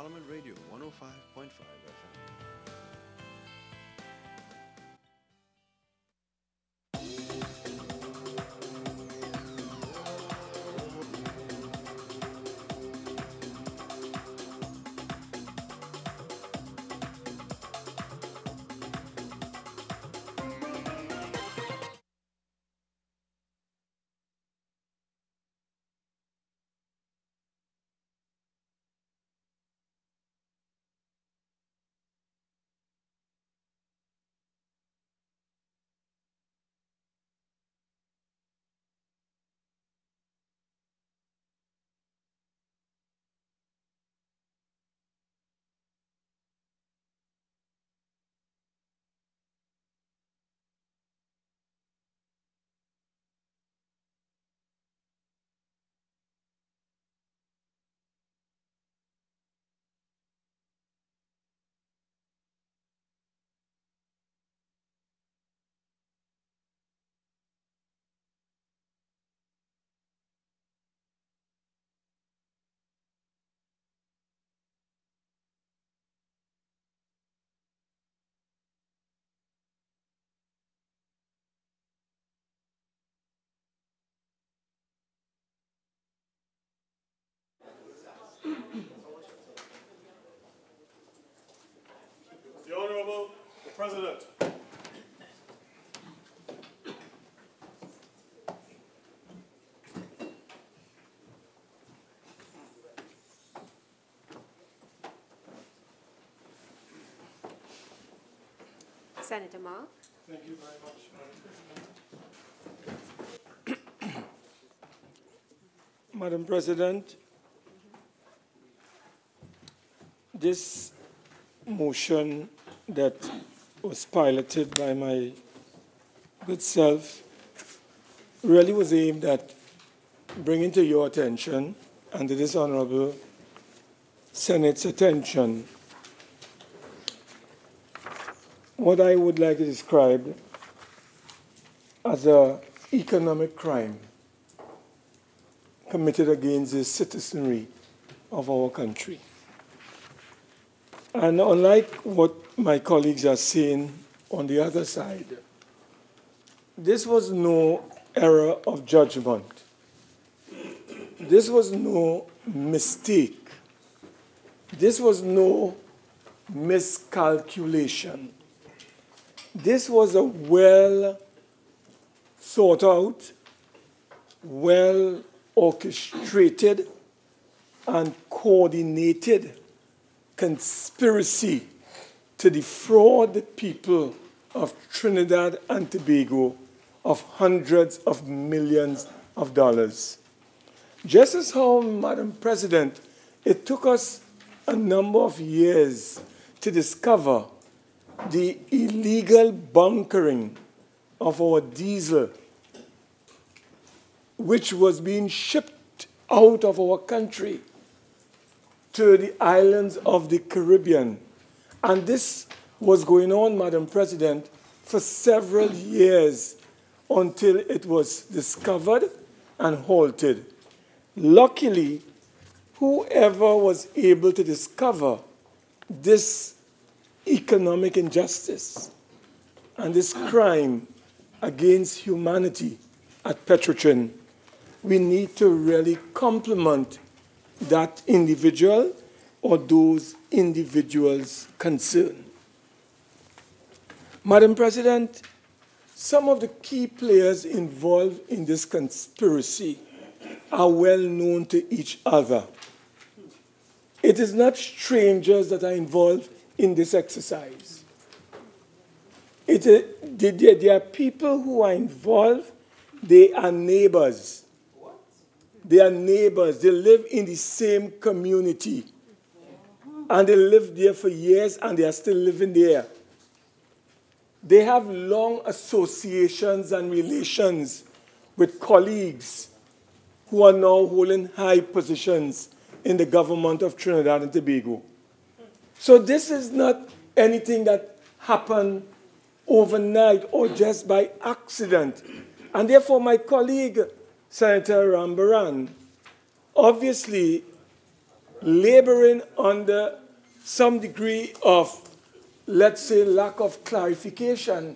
Parliament Radio 105.5 FM. The Honorable the President. Senator Mark. Thank you very much, Madam President. This motion that was piloted by my good self really was aimed at bringing to your attention and to this Honorable Senate's attention what I would like to describe as an economic crime committed against the citizenry of our country. And unlike what my colleagues are saying on the other side, this was no error of judgment. This was no mistake. This was no miscalculation. This was a well thought out, well orchestrated, and coordinated conspiracy to defraud the people of Trinidad and Tobago of hundreds of millions of dollars. Just as how, Madam President, it took us a number of years to discover the illegal bunkering of our diesel, which was being shipped out of our country to the islands of the Caribbean. And this was going on, Madam President, for several years until it was discovered and halted. Luckily, whoever was able to discover this economic injustice and this crime against humanity at Petrotrin, we need to really compliment that individual or those individuals concerned. Madam President, some of the key players involved in this conspiracy are well known to each other. It is not strangers that are involved in this exercise. There are people who are involved. They are neighbors. They are neighbors. They live in the same community. And they lived there for years, and they are still living there. They have long associations and relations with colleagues who are now holding high positions in the government of Trinidad and Tobago. So this is not anything that happened overnight or just by accident. And therefore, my colleague, Senator Rambaran, obviously laboring under some degree of, let's say, lack of clarification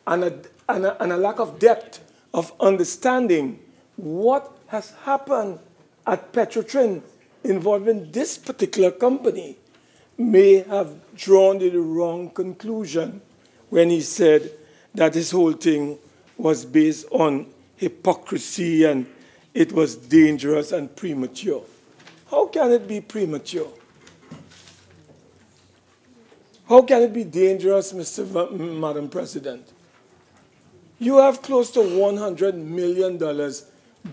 and a lack of depth of understanding what has happened at Petrotrin involving this particular company, may have drawn the wrong conclusion when he said that this whole thing was based on hypocrisy and it was dangerous and premature. How can it be premature? How can it be dangerous, Madam President? You have close to $100 million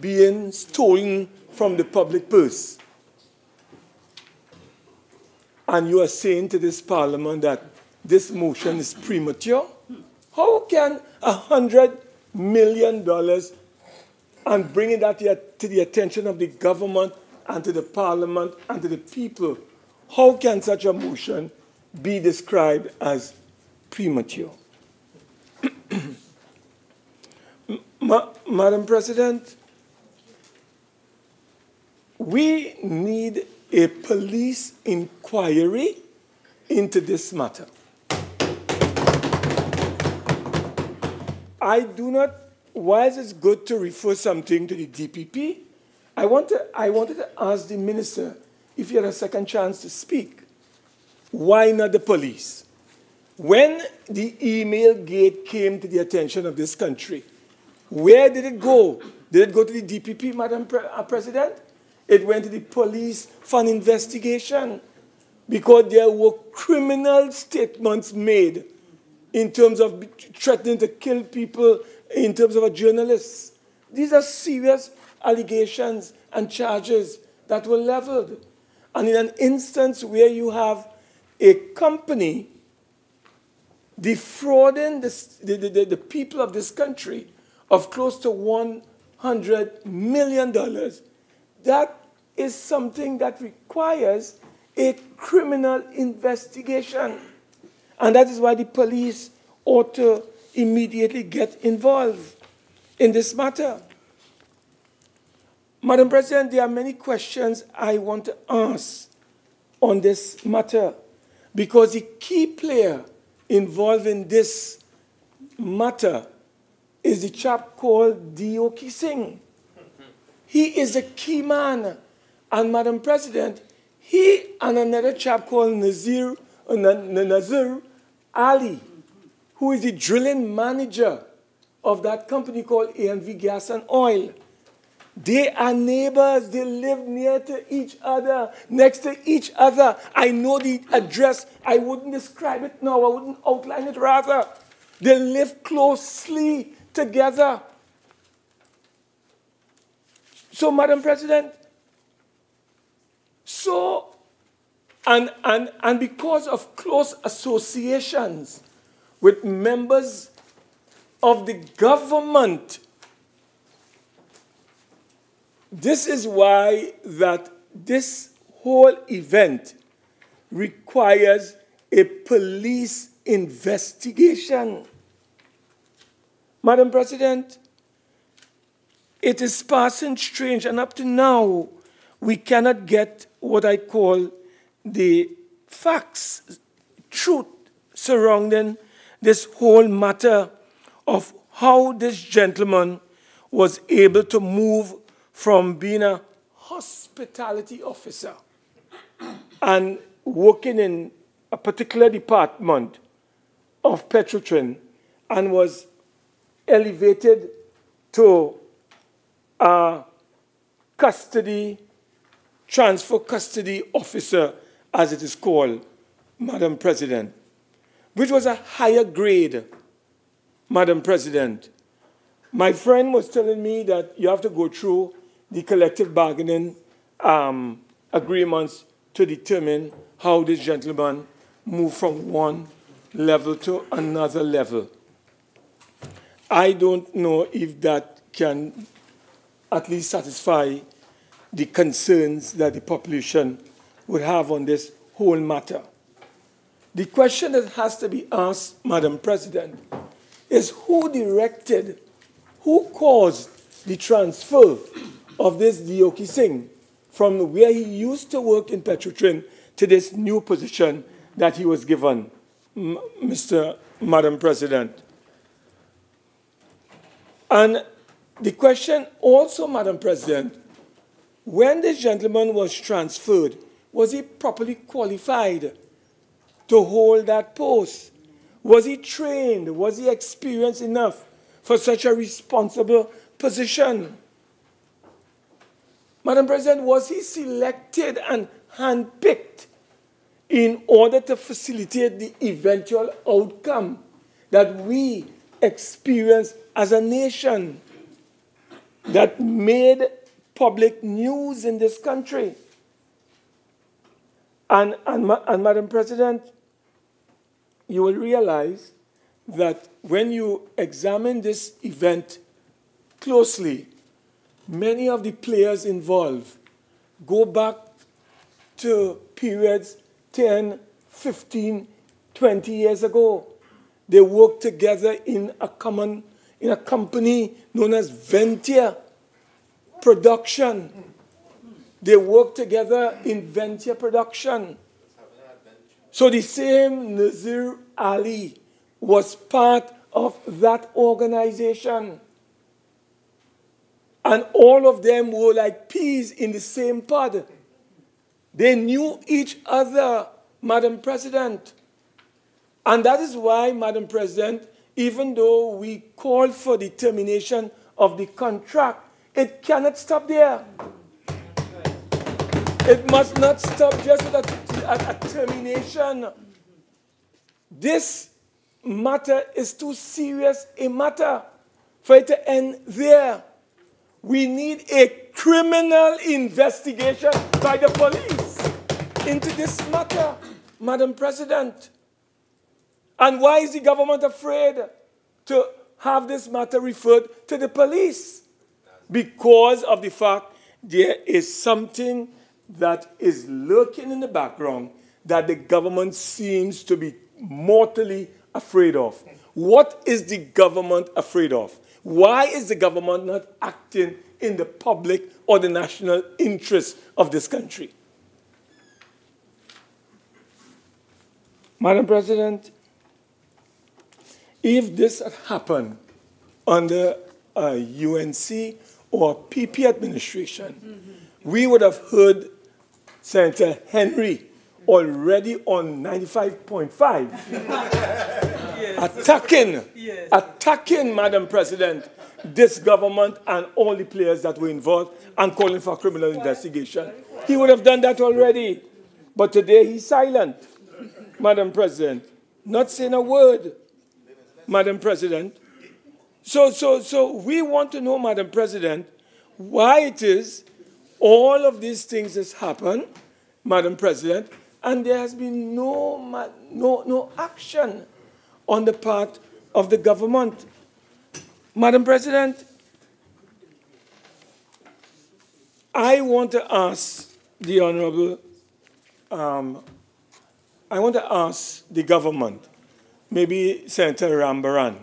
being stolen from the public purse. And you are saying to this parliament that this motion is premature? How can $100 million and bringing that to the attention of the government and to the parliament and to the people, how can such a motion be described as premature? Madam President, we need a police inquiry into this matter. I do not, whilst it's good to refer something to the DPP, I wanted to ask the minister if he had a second chance to speak. Why not the police? When the email gate came to the attention of this country, where did it go? Did it go to the DPP, Madam President? It went to the police for an investigation because there were criminal statements made in terms of threatening to kill people, in terms of a journalist. These are serious allegations and charges that were leveled. And in an instance where you have a company defrauding the people of this country of close to $100 million, that is something that requires a criminal investigation. And that is why the police ought to immediately get involved in this matter. Madam President, there are many questions I want to ask on this matter because the key player involved in this matter is the chap called Dioki Singh. He is a key man. And Madam President, he and another chap called Nazir Ali, who is the drilling manager of that company called ANV Gas and Oil, they are neighbors. They live near to each other, next to each other. I know the address. I wouldn't describe it now. I wouldn't outline it rather. They live closely together. So, Madam President, and because of close associations with members of the government, this is why that this whole event requires a police investigation. Madam President, it is passing strange, and up to now, we cannot get what I call the facts, truth surrounding this whole matter of how this gentleman was able to move from being a hospitality officer and working in a particular department of Petrotrin and was elevated to a transfer custody officer, as it is called, Madam President, which was a higher grade, Madam President. My friend was telling me that you have to go through the collective bargaining agreements to determine how this gentleman moved from one level to another level. I don't know if that can at least satisfy the concerns that the population would have on this whole matter. The question that has to be asked, Madam President, is who caused the transfer of this Dioki Singh from where he used to work in Petrotrin to this new position that he was given, Madam President. And the question also, Madam President, when this gentleman was transferred, was he properly qualified to hold that post? Was he trained? Was he experienced enough for such a responsible position? Madam President, was he selected and handpicked in order to facilitate the eventual outcome that we experience as a nation that made public news in this country? And Madam President, you will realize that when you examine this event closely, many of the players involved go back to periods 10, 15, 20 years ago. They worked together in a company known as Ventia Production. They worked together in Ventia Production. So the same Nazir Ali was part of that organization. And all of them were like peas in the same pod. They knew each other, Madam President. And that is why, Madam President, even though we call for the termination of the contract, it cannot stop there. It must not stop just at a termination. This matter is too serious a matter for it to end there. We need a criminal investigation by the police into this matter, Madam President. And why is the government afraid to have this matter referred to the police? Because of the fact there is something that is lurking in the background that the government seems to be mortally afraid of. What is the government afraid of? Why is the government not acting in the public or the national interest of this country? Madam President, if this had happened under a UNC or PP administration, we would have heard Senator Henry already on 95.5 attacking, Madam President, this government and all the players that were involved and calling for a criminal investigation. He would have done that already. But today he's silent, Madam President, not saying a word, Madam President. So we want to know, Madam President, why it is all of these things has happened, Madam President, and there has been no action on the part of the government. Madam President, I want to ask the Honorable, I want to ask the government, maybe Senator Rambaran,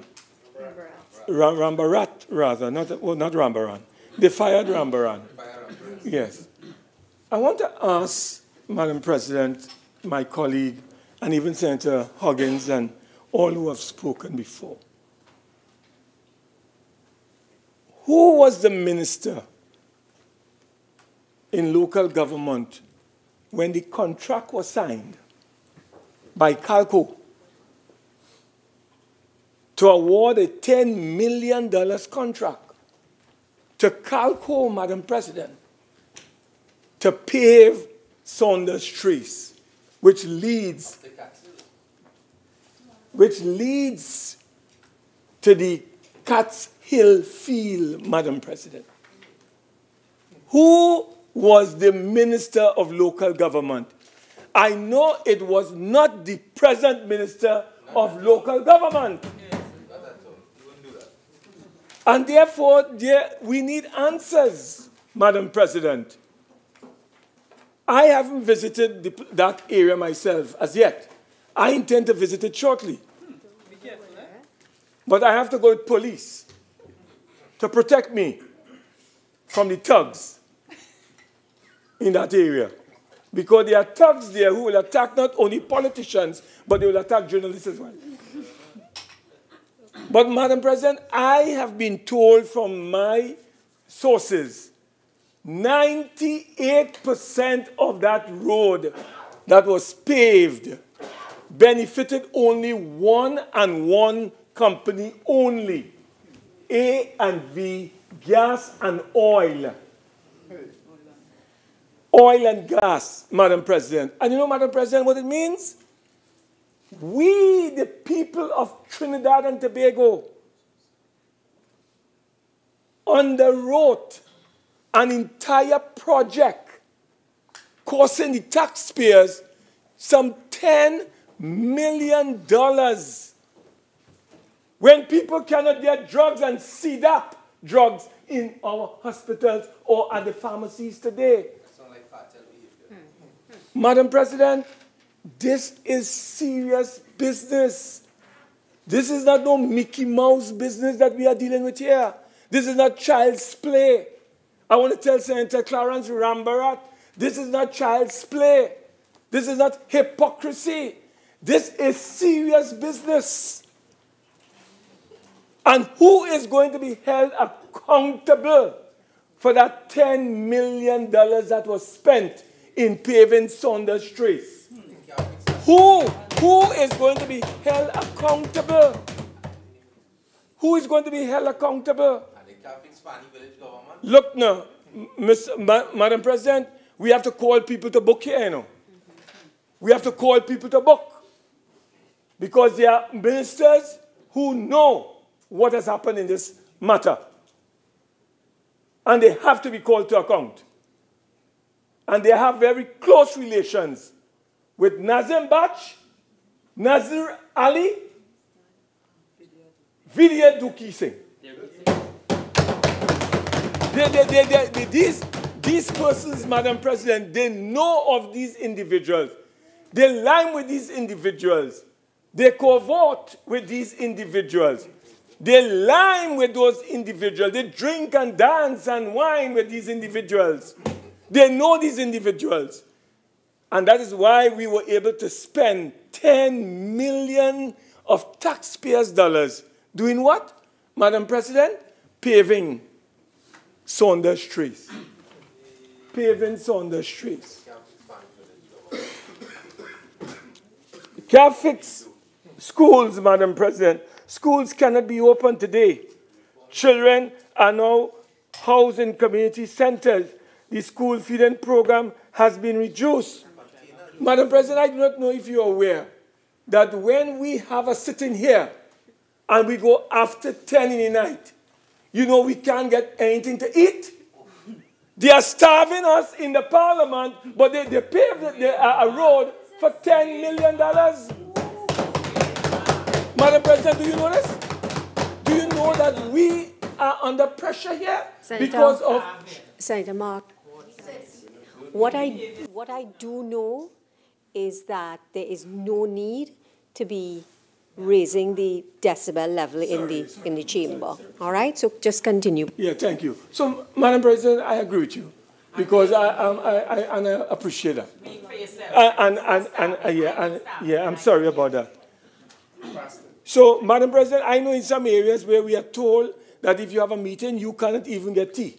Rambarat rather, not Rambaran, the fired Rambaran. Yes. I want to ask, Madam President, my colleague, and even Senator Huggins and all who have spoken before. Who was the minister in local government when the contract was signed by Calco to award a $10 million contract to Calco, Madam President, to pave Saunders Trace, which leads to the Cat's Hill Field, Madam President? Who was the Minister of Local Government? I know it was not the present Minister of Local Government. And therefore, we need answers, Madam President. I haven't visited that area myself as yet. I intend to visit it shortly. Be careful, eh? But I have to go with police to protect me from the thugs. in that area. Because there are thugs there who will attack not only politicians, but they will attack journalists as well. But, Madam President, I have been told from my sources, 98% of that road that was paved benefited only one and one company only, A&V, gas and oil. Oil and gas, Madam President. And you know, Madam President, what it means? We, the people of Trinidad and Tobago, underwrote an entire project costing the taxpayers some $10 million. When people cannot get drugs and seed up drugs in our hospitals or at the pharmacies today. Madam President, this is serious business. This is not no Mickey Mouse business that we are dealing with here. This is not child's play. I want to tell Senator Clarence Rambarat, this is not child's play. This is not hypocrisy. This is serious business. And who is going to be held accountable for that $10 million that was spent in paving Saunders Trace? Who is going to be held accountable? Who is going to be held accountable? Look now, Madam President, we have to call people to book here, you know. We have to call people to book. Because there are ministers who know what has happened in this matter. And they have to be called to account. And they have very close relations with Nazim Bach, Nazir Ali, Vidya Duki Singh. These persons, Madam President, they know of these individuals. They line with these individuals. They covert with these individuals. They line with those individuals. They drink and dance and wine with these individuals. They know these individuals. And that is why we were able to spend $10 million of taxpayers' dollars doing what, Madam President? Paving Saunders Trace. Paving Saunders Trace. Can't fix schools, Madam President. Schools cannot be open today. Children are now housed in community centers. The school feeding program has been reduced. Madam President, I do not know if you are aware that when we have a sitting here and we go after 10 in the night, you know we can't get anything to eat. They are starving us in the parliament, but they paved a road for $10 million. Madam President, do you know this? Do you know that we are under pressure here because of... Senator Mark, what I do know is that there is no need to be raising the decibel level in the chamber. All right? So just continue. Yeah, thank you. So, Madam President, I agree with you because I appreciate that. I'm sorry about that. So, Madam President, I know in some areas where we are told that if you have a meeting, you cannot even get tea.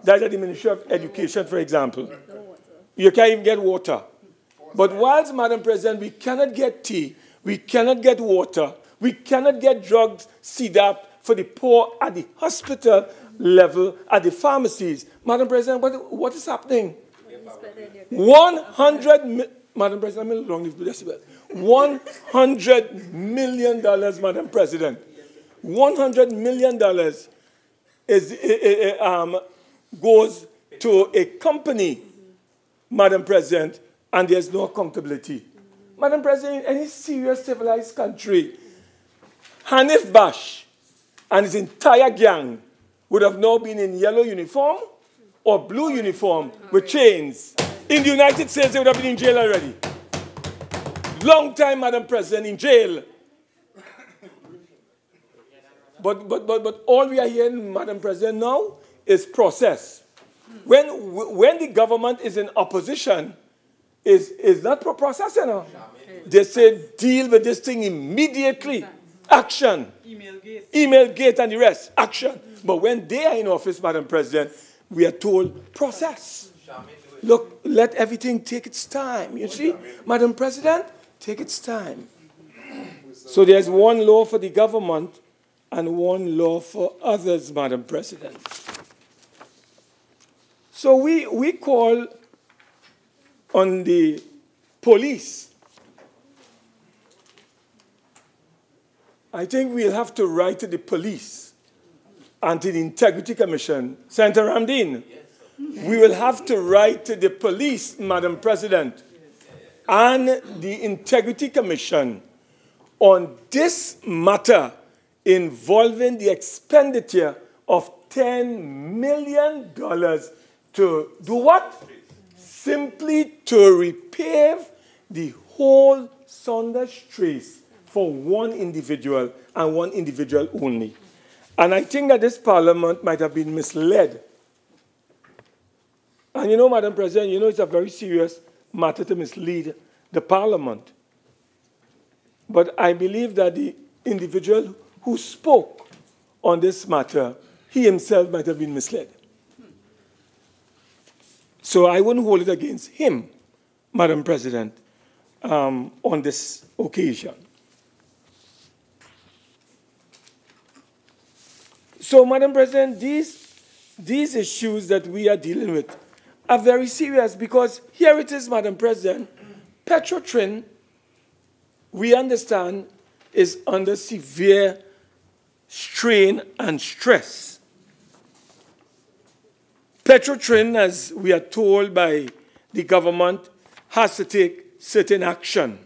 That's at the Ministry of Education, for example. You can't even get water. But whilst, Madam President, we cannot get tea, we cannot get water, we cannot get drugs seed up for the poor at the hospital level, at the pharmacies. Madam President, what is happening? 100, Madam President, I'm long live decibel. $100 million, Madam President. $100 million goes to a company, Madam President, and there's no accountability. Madam President, in any serious civilized country, Hanif Bash and his entire gang would have now been in yellow uniform or blue uniform with chains. In the United States, they would have been in jail already. Long time, Madam President, in jail. But all we are hearing, Madam President, now is process. When the government is in opposition, is not for process, you know. They say deal with this thing immediately. Action. Email gate and the rest. Action. But when they are in office, Madam President, we are told process. Look, let everything take its time. You see, Madam President, take its time. So there's one law for the government and one law for others, Madam President. So we call on the police. I think we'll have to write to the police and to the Integrity Commission. Senator Ramdeen, we will have to write to the police, Madam President, and the Integrity Commission on this matter involving the expenditure of $10 million to do what? Simply to repave the whole Saunders Trace for one individual and one individual only. And I think that this parliament might have been misled. And you know, Madam President, you know it's a very serious matter to mislead the parliament. But I believe that the individual who spoke on this matter, he himself might have been misled. So I wouldn't hold it against him, Madam President, on this occasion. So, Madam President, these issues that we are dealing with are very serious because here it is, Madam President, Petrotrin, we understand, is under severe strain and stress. Petrotrin, as we are told by the government, has to take certain action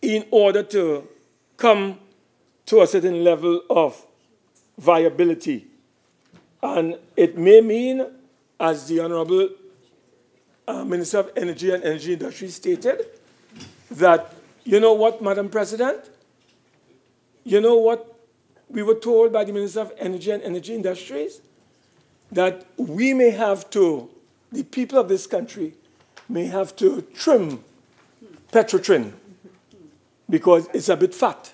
in order to come to a certain level of viability. And it may mean, as the Honorable Minister of Energy and Energy Industry stated, that, you know what, Madam President? You know what we were told by the Minister of Energy and Energy Industries? That we may have to, the people of this country may have to trim Petrotrin because it's a bit fat.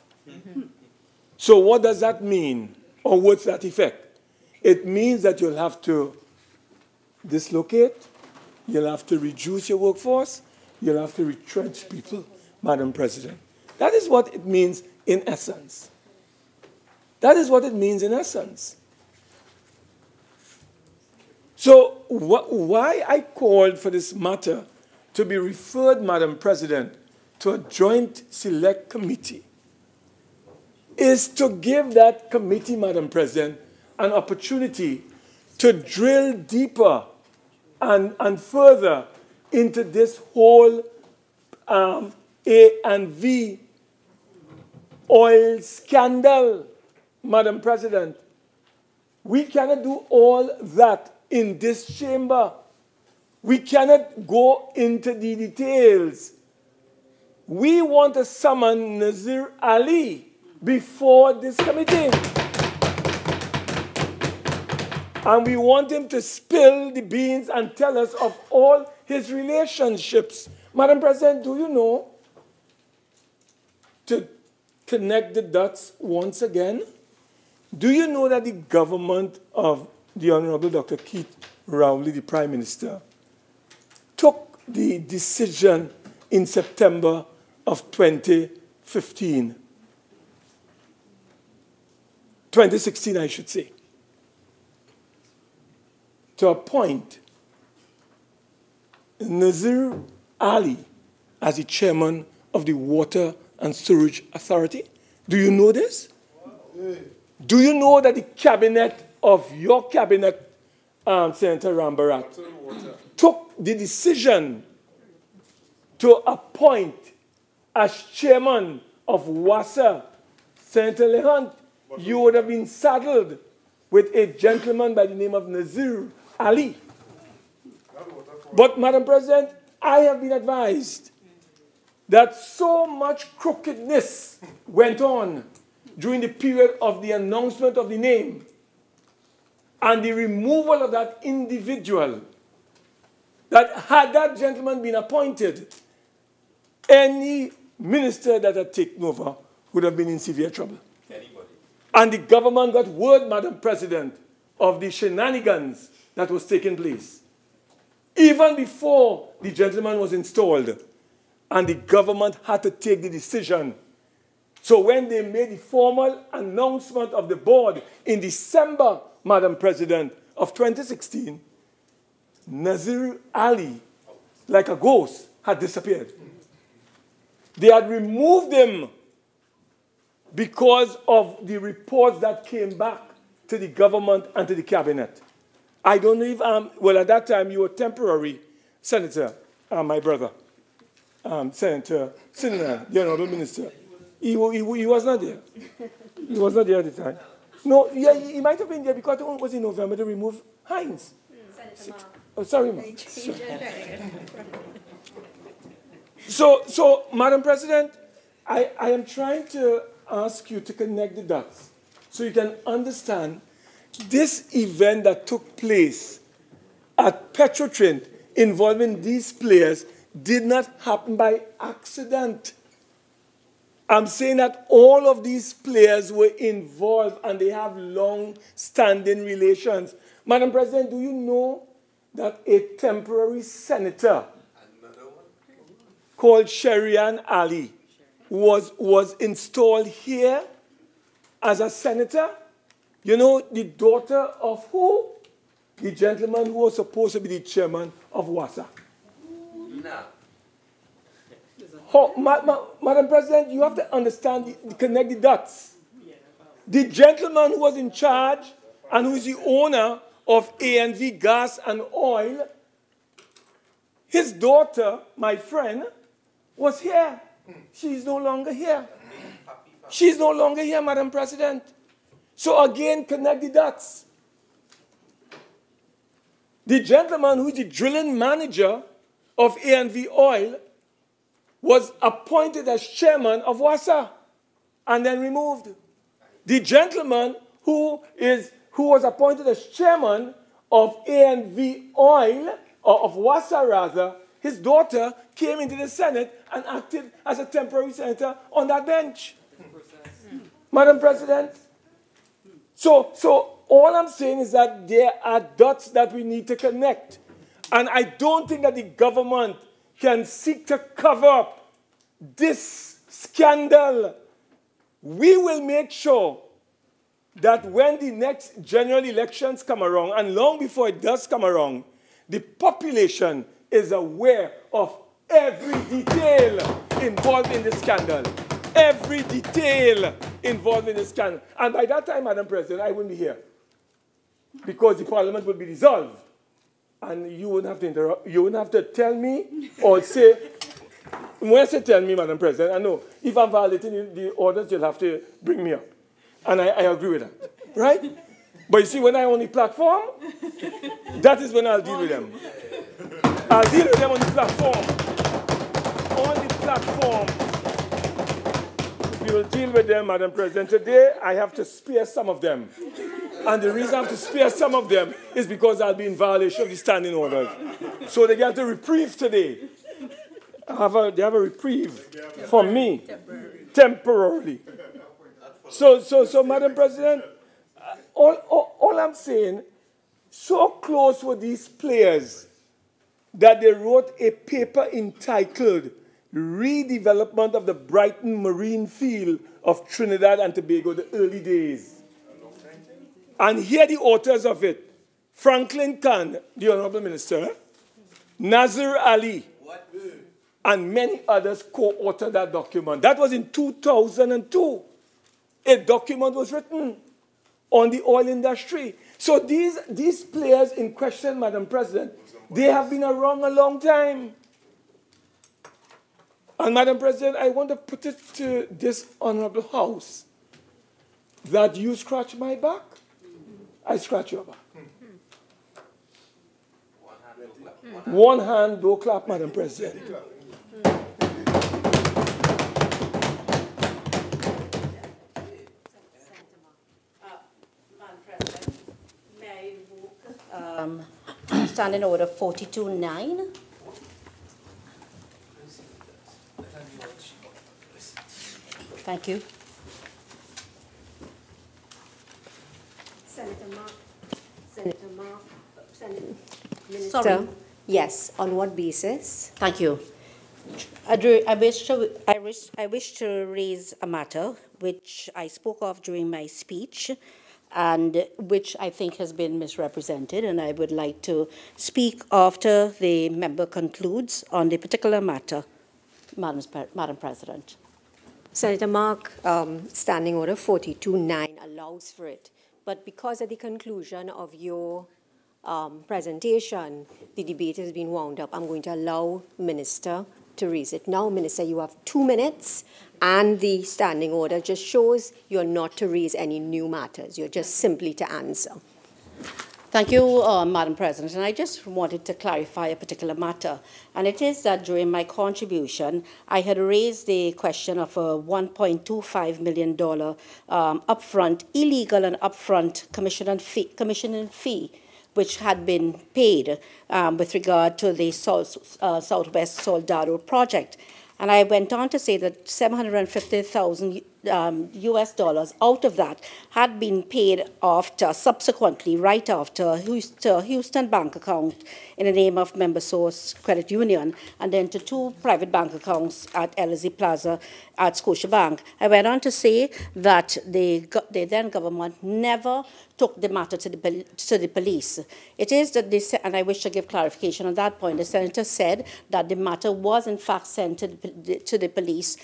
So what does that mean, or what's that effect? It means that you'll have to dislocate, you'll have to reduce your workforce, you'll have to retrench people, Madam President. That is what it means in essence. That is what it means in essence. So why I called for this matter to be referred, Madam President, to a joint select committee is to give that committee, Madam President, an opportunity to drill deeper and further into this whole A&V oil scandal, Madam President. We cannot do all that in this chamber. We cannot go into the details. We want to summon Nazir Ali before this committee. And we want him to spill the beans and tell us of all his relationships. Madam President, do you know, to connect the dots once again, do you know that the government of the Honorable Dr. Keith Rowley, the Prime Minister, took the decision in September of 2015, 2016, I should say, to appoint Nazir Ali as the chairman of the Water and Sewerage Authority? Do you know this? Do you know that the cabinet of your cabinet, Senator Rambarat, took the decision to appoint as chairman of WASA, Senator Lehant? You would have been saddled with a gentleman by the name of Nazir Ali. But, Madam President, I have been advised that so much crookedness went on during the period of the announcement of the name and the removal of that individual, that had that gentleman been appointed, any minister that had taken over would have been in severe trouble. Anybody. And the government got word, Madam President, of the shenanigans that was taking place. Even before the gentleman was installed, and the government had to take the decision. So when they made the formal announcement of the board in December, Madam President, of 2016, Nazir Ali, like a ghost, had disappeared. They had removed him because of the reports that came back to the government and to the cabinet. I don't know if, well, at that time you were temporary senator, my brother, Senator Sinner, the Honorable Minister. He was not there. He was not there at the time. No, yeah, he might have been there because it was in November to remove Hines. Oh, sorry, Ma. So, Madam President, I am trying to ask you to connect the dots so you can understand this event that took place at Petrotrint involving these players did not happen by accident. I'm saying that all of these players were involved and they have long-standing relations. Madam President, do you know that a temporary senator called Sherian Ali was installed here as a senator? You know, the daughter of who? The gentleman who was supposed to be the chairman of WASA. No. Madam President, you have to understand, connect the dots. The gentleman who was in charge and who is the owner of ANV Gas and Oil, his daughter, my friend, was here. She's no longer here. She's no longer here, Madam President. So again, connect the dots. The gentleman who is the drilling manager of ANV Oil was appointed as chairman of WASA and then removed. The gentleman who was appointed as chairman of ANV Oil, or of WASA rather, his daughter came into the Senate and acted as a temporary senator on that bench. Madam President, so all I'm saying is that there are dots that we need to connect. And I don't think that the government can seek to cover up this scandal. We will make sure that when the next general elections come around, and long before it does come around, the population is aware of every detail involved in the scandal. Every detail involved in the scandal. And by that time, Madam President, I wouldn't be here, because the Parliament will be dissolved. And you wouldn't have to interrupt. You wouldn't have to tell me or say, when I say tell me, Madam President, I know if I'm violating the orders, you'll have to bring me up. And I agree with that, right? But you see, when I'm on the platform, that is when I'll deal with them. I'll deal with them on the platform. On the platform. We will deal with them, Madam President. Today, I have to spare some of them. And the reason I have to spare some of them is because I'll be in violation of the standing orders. So they get a reprieve today. They have a reprieve from me, temporarily. So, Madam President, all I'm saying, so close were these players that they wrote a paper entitled Redevelopment of the Brighton Marine Field of Trinidad and Tobago, the early days. And here are the authors of it. Franklin Khan, the Honorable Minister, Nazir Ali, and many others co-authored that document. That was in 2002. A document was written on the oil industry. So these players in question, Madam President, they have been around a long time. And Madam President, I want to put it to this honorable House that you scratch my back, I scratch your back. One hand, don't clap, Madam President. Madam President, may I Standing Order 42-9. Thank you. Senator Mark. Minister. Sorry. Yes, on what basis? Thank you. I wish to raise a matter which I spoke of during my speech and which I think has been misrepresented, and I would like to speak after the member concludes on the particular matter, Madam President. Senator Mark, Standing Order 42-9 allows for it. But because at the conclusion of your presentation, the debate has been wound up, I'm going to allow Minister to raise it. Now, Minister, you have 2 minutes, and the standing order just shows you're not to raise any new matters. You're just simply to answer. Thank you, Madam President. And I just wanted to clarify a particular matter. And it is that during my contribution, I had raised the question of a $1.25 million upfront, illegal and upfront commissioning fee, which had been paid with regard to the Southwest Soldado project. And I went on to say that $750,000 US dollars out of that had been paid after, subsequently, right after, Houston bank account in the name of Member Source Credit Union, and then to 2 private bank accounts at Elysee Plaza at Scotiabank. I went on to say that the then government never took the matter to the police. It is that and I wish to give clarification on that point. The senator said that the matter was in fact sent to the police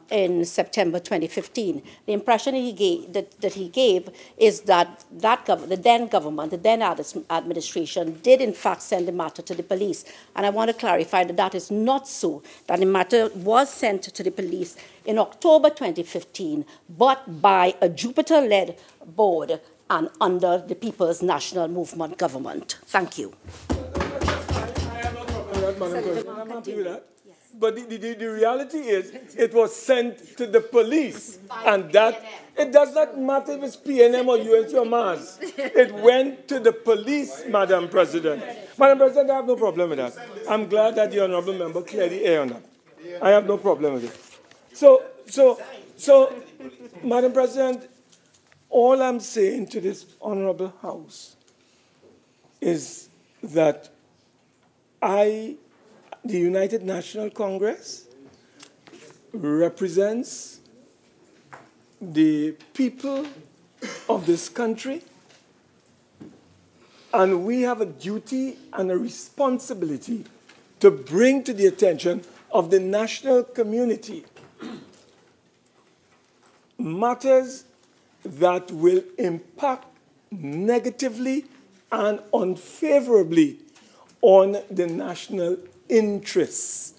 in September 2015. The impression he gave, that he gave is that the then government, the then administration, did in fact send the matter to the police. And I want to clarify that that is not so, that the matter was sent to the police in October 2015, but by a Jupiter-led board and under the People's National Movement government. Thank you. I have no problem with that, Madam President. I'm happy with that. But the reality is it was sent to the police. And that, it does not matter if it's PNM or USMAS. It went to the police, Madam President. Madam President, I have no problem with that. I'm glad that the honourable member cleared the air on that. I have no problem with it. So, Madam President, all I'm saying to this honourable House is that the United National Congress represents the people of this country, and we have a duty and a responsibility to bring to the attention of the national community matters that will impact negatively and unfavorably on the national interests.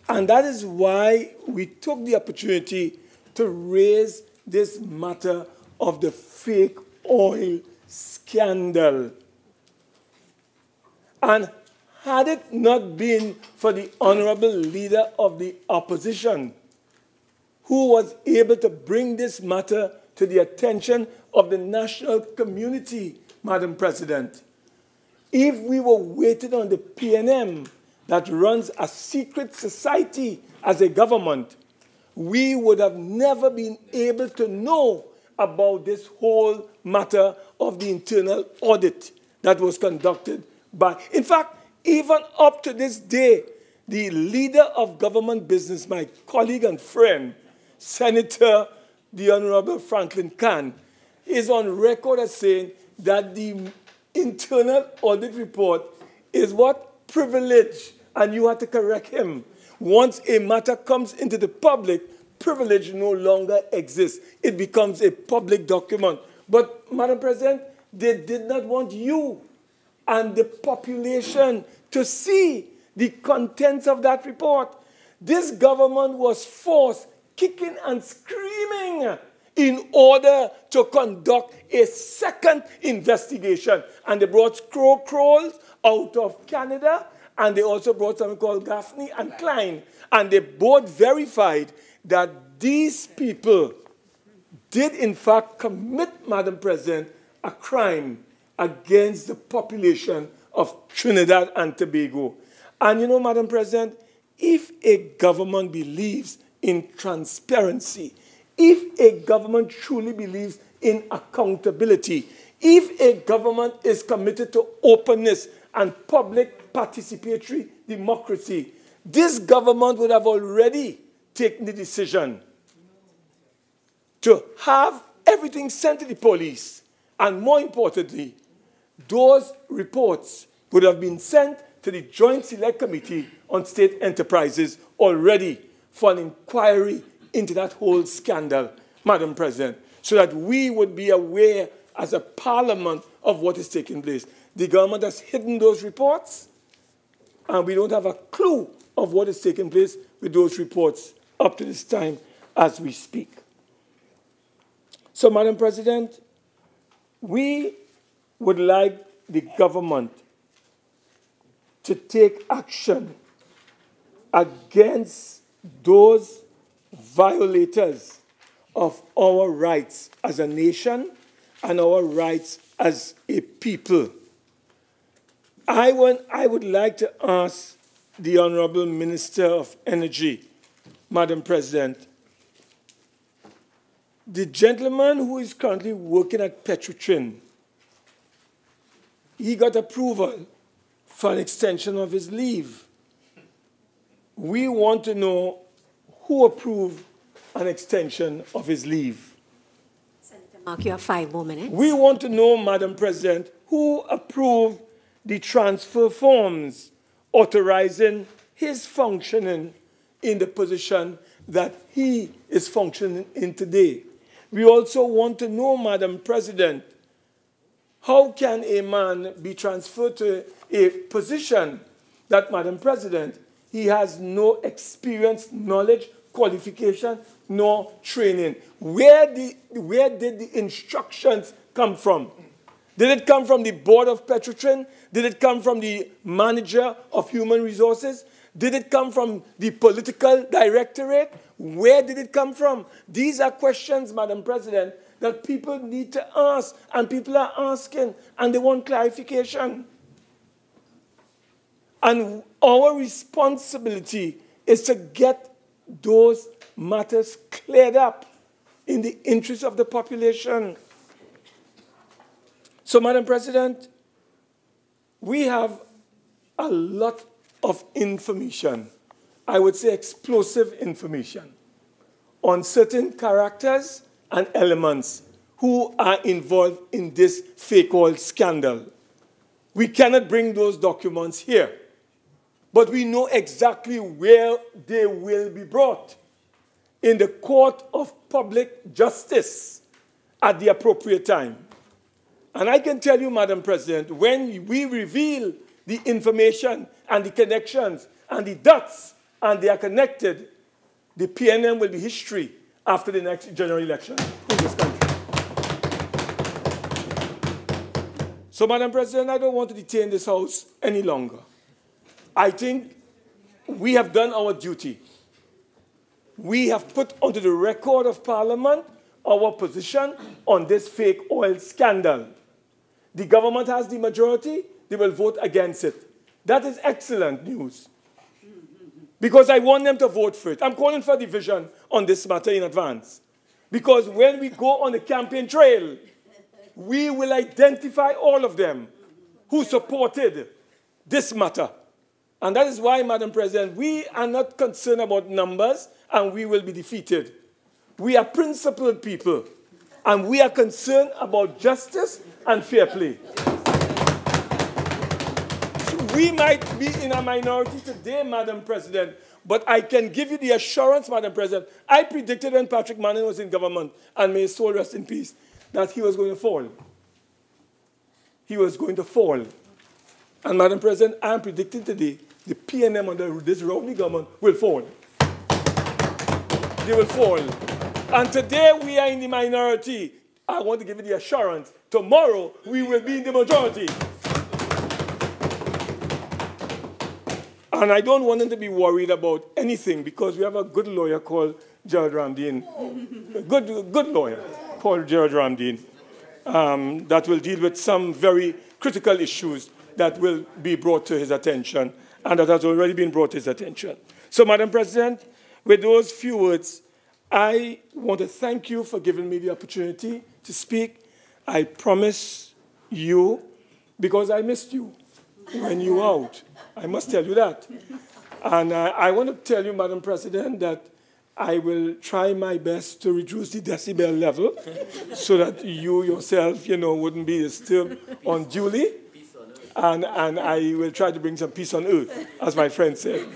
And that is why we took the opportunity to raise this matter of the fake oil scandal. And had it not been for the honorable leader of the opposition, who was able to bring this matter to the attention of the national community, Madam President, if we were waiting on the PNM that runs a secret society as a government, we would have never been able to know about this whole matter of the internal audit that was conducted by, in fact, even up to this day, the leader of government business, my colleague and friend, Senator the Honorable Franklin Khan, is on record as saying that the internal audit report is what? Privilege. And you have to correct him. Once a matter comes into the public, privilege no longer exists. It becomes a public document. But, Madam President, they did not want you and the population to see the contents of that report. This government was forced, kicking and screaming, in order to conduct a second investigation. And they brought Kroll out of Canada, and they also brought something called Gaffney and Klein. And they both verified that these people did, in fact, commit, Madam President, a crime against the population of Trinidad and Tobago. And you know, Madam President, if a government believes in transparency, if a government truly believes in accountability, if a government is committed to openness and public participatory democracy, this government would have already taken the decision to have everything sent to the police. And more importantly, those reports would have been sent to the Joint Select Committee on State Enterprises already for an inquiry into that whole scandal, Madam President, so that we would be aware as a parliament of what is taking place. The government has hidden those reports, and we don't have a clue of what is taking place with those reports up to this time as we speak. So, Madam President, we would like the government to take action against those violators of our rights as a nation and our rights as a people. I would like to ask the Honorable Minister of Energy, Madam President, the gentleman who is currently working at Petrotrin, he got approval for an extension of his leave. We want to know who approved an extension of his leave. Senator Mark, you have 5 more minutes. We want to know, Madam President, who approved the transfer forms authorizing his functioning in the position that he is functioning in today. We also want to know, Madam President, how can a man be transferred to a position that, Madam President, he has no experience, knowledge, qualification, nor training? Where did the instructions come from? Did it come from the board of Petrotrin? Did it come from the manager of human resources? Did it come from the political directorate? Where did it come from? These are questions, Madam President, that people need to ask, and people are asking, and they want clarification. And our responsibility is to get those matters cleared up in the interest of the population. So, Madam President, we have a lot of information, I would say explosive information, on certain characters and elements who are involved in this fake oil scandal. We cannot bring those documents here, but we know exactly where they will be brought, in the court of public justice at the appropriate time. And I can tell you, Madam President, when we reveal the information and the connections and the dots, and they are connected, the PNM will be history after the next general election in this country. So, Madam President, I don't want to detain this House any longer. I think we have done our duty. We have put onto the record of Parliament our position on this fake oil scandal. The government has the majority, they will vote against it. That is excellent news, because I want them to vote for it. I'm calling for division on this matter in advance, because when we go on the campaign trail, we will identify all of them who supported this matter. And that is why, Madam President, we are not concerned about numbers, and we will be defeated. We are principled people, and we are concerned about justice and fair play. We might be in a minority today, Madam President, but I can give you the assurance, Madam President, I predicted when Patrick Manning was in government, and may his soul rest in peace, that he was going to fall. He was going to fall. And, Madam President, I am predicting today the PNM under this rowdy government will fall. They will fall. And today we are in the minority. I want to give you the assurance, tomorrow we will be in the majority. And I don't want them to be worried about anything, because we have a good lawyer called Gerald Ramdeen, a good lawyer called Gerald Ramdeen, that will deal with some very critical issues that will be brought to his attention, and that has already been brought to his attention. So, Madam President, with those few words, I want to thank you for giving me the opportunity to speak. I promise you, because I missed you when you were out. I must tell you that. And I want to tell you, Madam President, that I will try my best to reduce the decibel level so that you yourself, wouldn't be disturbed unduly. And I will try to bring some peace on earth, as my friend said.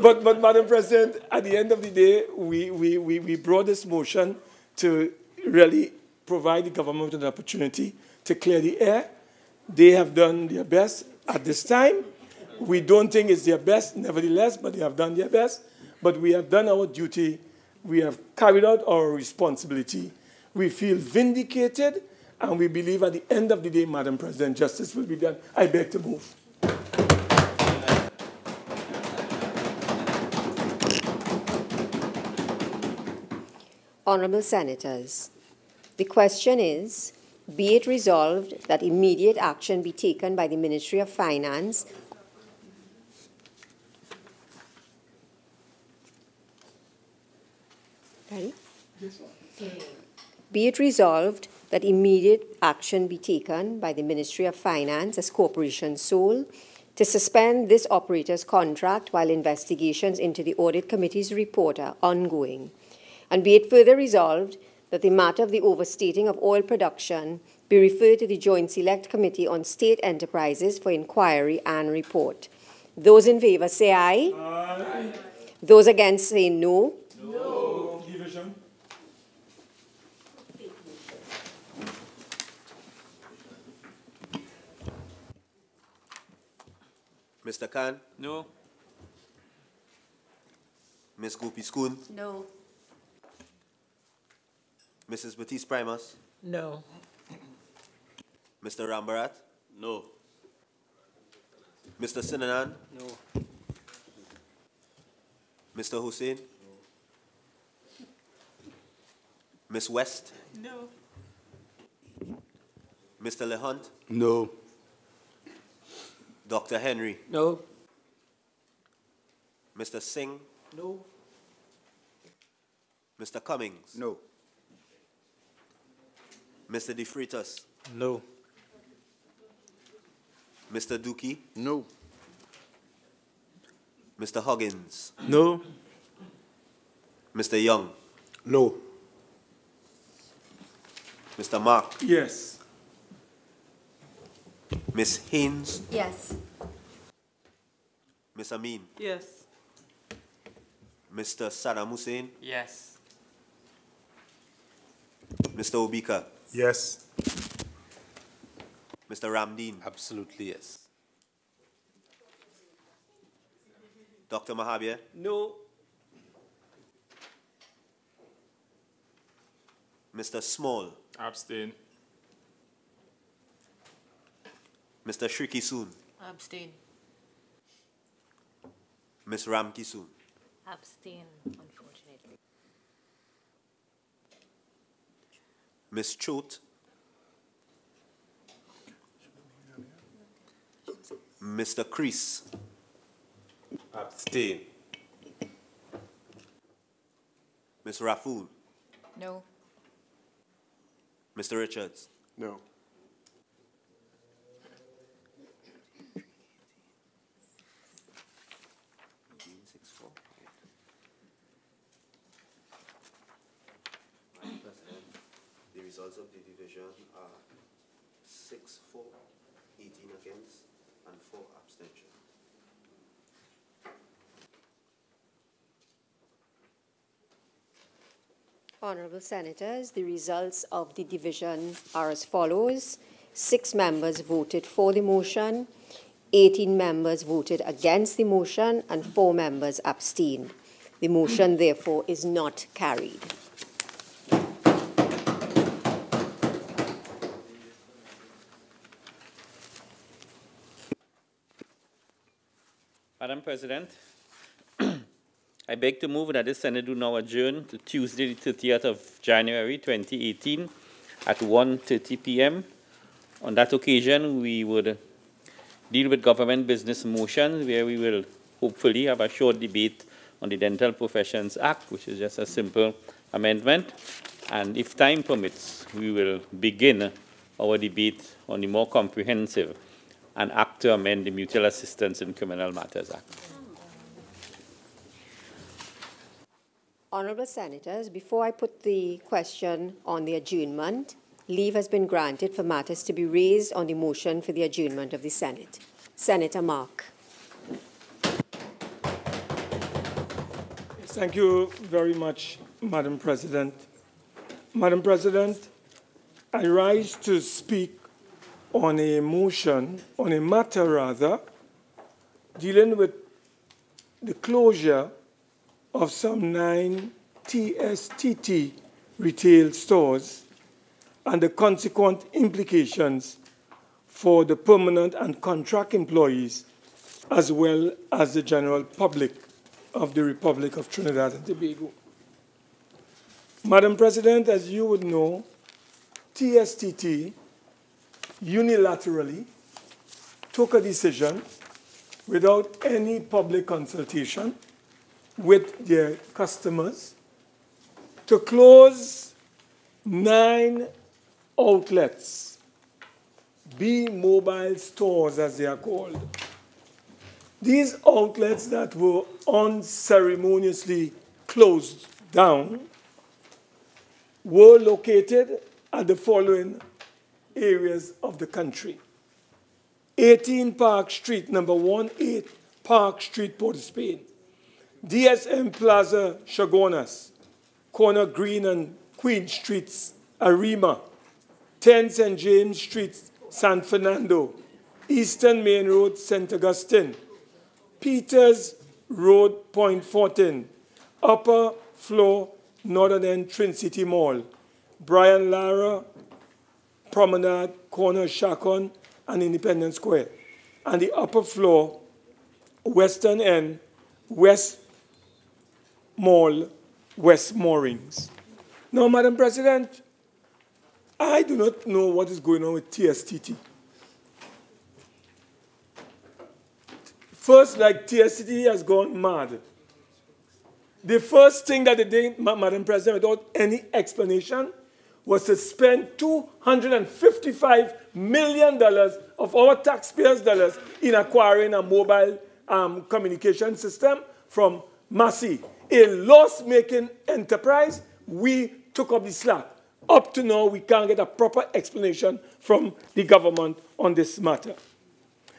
But Madam President, at the end of the day, we brought this motion to really provide the government an opportunity to clear the air. They have done their best at this time. We don't think it's their best, nevertheless, but they have done their best. But we have done our duty. We have carried out our responsibility. We feel vindicated, and we believe at the end of the day, Madam President, justice will be done. I beg to move. Honourable Senators, the question is, be it resolved that immediate action be taken by the Ministry of Finance Ready? Yes, be it resolved that immediate action be taken by the Ministry of Finance as corporation sole to suspend this operator's contract while investigations into the Audit Committee's report are ongoing. And be it further resolved that the matter of the overstating of oil production be referred to the Joint Select Committee on State Enterprises for inquiry and report. Those in favour say aye. Aye. Those against say no. No. Mr. Khan? No. Ms. Gopi Schoon? No. Mrs. Batiste Primus? No. Mr. Rambarat? No. Mr. Sinanan? No. Mr. Hussain? No. Ms. West? No. Mr. LeHunt? No. Dr. Henry? No. Mr. Singh? No. Mr. Cummings? No. Mr. De Freitas? No. Mr. Dookie? No. Mr. Huggins? No. Mr. Young? No. Mr. Mark? Yes. Ms. Haynes? Yes. Ms. Amin? Yes. Mr. Saddam Hussein? Yes. Mr. Obika? Yes. Mr. Ramdeen? Absolutely yes. Dr. Mahabir? No. Mr. Small? Abstain. Mr. Shriki Soon? Abstain. Ms. Ramki Soon? Abstain, unfortunately. Ms. Chote? Mr. Kreese? Abstain. Ms. Raful? No. Mr. Richards? No. The results of the division are 6-4, 18 against, and 4 abstentions. Honourable Senators, the results of the division are as follows. 6 members voted for the motion, 18 members voted against the motion, and 4 members abstained. The motion, therefore, is not carried. Madam President, I beg to move that the Senate do now adjourn to Tuesday, the 30th of January 2018 at 1:30 p.m. On that occasion, we would deal with government business motions, where we will hopefully have a short debate on the Dental Professions Act, which is just a simple amendment. And if time permits, we will begin our debate on the more comprehensive and act to amend the Mutual Assistance in Criminal Matters Act. Honourable Senators, before I put the question on the adjournment, leave has been granted for matters to be raised on the motion for the adjournment of the Senate. Senator Mark. Thank you very much, Madam President. Madam President, I rise to speak on a motion, on a matter rather, dealing with the closure of some 9 TSTT retail stores and the consequent implications for the permanent and contract employees, as well as the general public of the Republic of Trinidad and Tobago. Madam President, as you would know, TSTT unilaterally took a decision without any public consultation with their customers to close 9 outlets, Bmobile stores as they are called. These outlets that were unceremoniously closed down were located at the following areas of the country: 18 Park Street, number 18 Park Street, Port of Spain; DSM Plaza, Chagonas; corner Green and Queen Streets, Arima; 10 St. James Street, San Fernando; Eastern Main Road, St. Augustine; Peters Road, Point Fortin; upper floor, Northern End, Trin City Mall; Brian Lara Promenade, corner Chacon and Independence Square; and the upper floor, Western End, West Mall, West Moorings. Now, Madam President, I do not know what is going on with TSTT. First, like TSTT has gone mad. The first thing that they did, Madam President, without any explanation, was to spend $255 million of our taxpayers' dollars in acquiring a mobile communication system from Massey, a loss-making enterprise. We took up the slack. Up to now, we can't get a proper explanation from the government on this matter.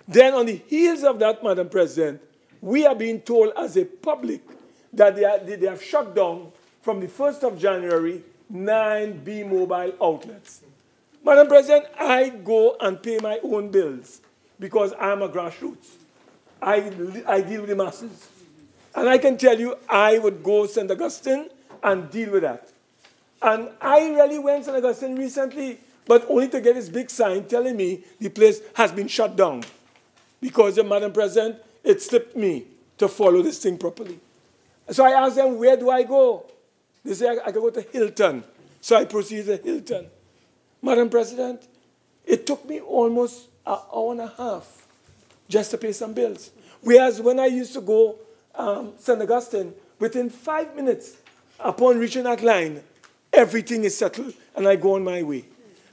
Then on the heels of that, Madam President, we are being told as a public that they have shut down from the 1st of January 9 Bmobile outlets. Madam President, I go and pay my own bills because I'm a grassroots. I deal with the masses. And I can tell you, I would go to St. Augustine and deal with that. And I really went to St. Augustine recently, but only to get this big sign telling me the place has been shut down. Because, Madam President, it slipped me to follow this thing properly. So I asked them, where do I go? They say, I can go to Hilton. So I proceeded to Hilton. Madam President, it took me almost an hour and a half just to pay some bills. Whereas when I used to go St. Augustine, within 5 minutes, upon reaching that line, everything is settled and I go on my way.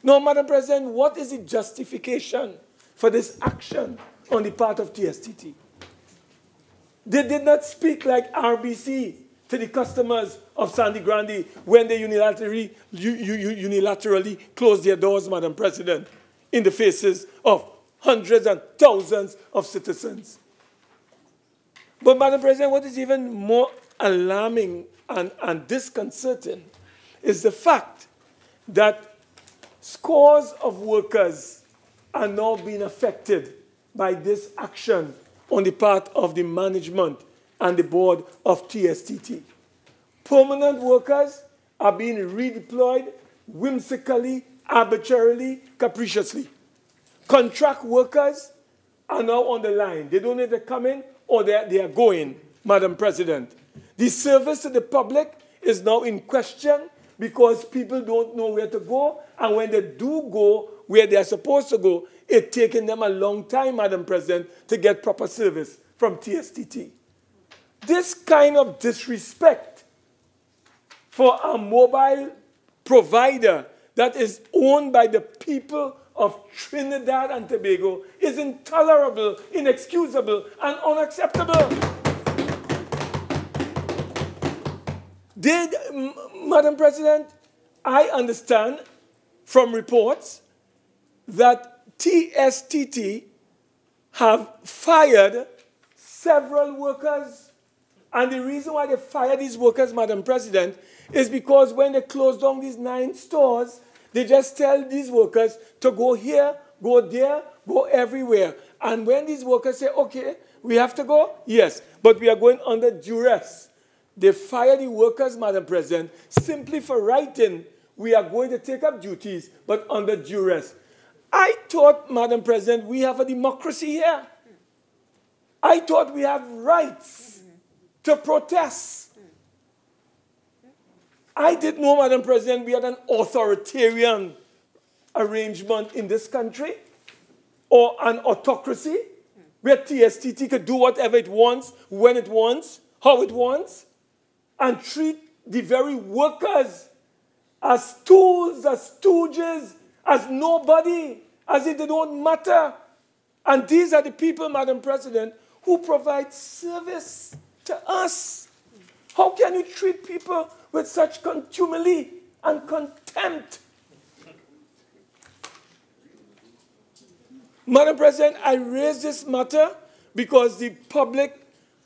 Now, Madam President, what is the justification for this action on the part of TSTT? They did not speak like RBC to the customers of Sandy Grande when they unilaterally closed their doors, Madam President, in the faces of hundreds and thousands of citizens. But, Madam President, what is even more alarming and disconcerting is the fact that scores of workers are now being affected by this action on the part of the management and the board of TSTT. Permanent workers are being redeployed whimsically, arbitrarily, capriciously. Contract workers are now on the line. They don't need to come in or they are going, Madam President. The service to the public is now in question because people don't know where to go, and when they do go where they are supposed to go, it's taking them a long time, Madam President, to get proper service from TSTT. This kind of disrespect for a mobile provider that is owned by the people of Trinidad and Tobago is intolerable, inexcusable, and unacceptable. Madam President, I understand from reports that TSTT have fired several workers. And the reason why they fired these workers, Madam President, is because when they closed down these 9 stores, they just tell these workers to go here, go there, go everywhere. And when these workers say, okay, we have to go, yes, but we are going under duress. They fire the workers, Madam President, simply for writing, we are going to take up duties, but under duress. I thought, Madam President, we have a democracy here. I thought we have rights to protest. I didn't know, Madam President, we had an authoritarian arrangement in this country, or an autocracy, where TSTT could do whatever it wants, when it wants, how it wants, and treat the very workers as tools, as stooges, as nobody, as if they don't matter. And these are the people, Madam President, who provide service to us. How can you treat people with such contumely and contempt? Madam President, I raise this matter because the public,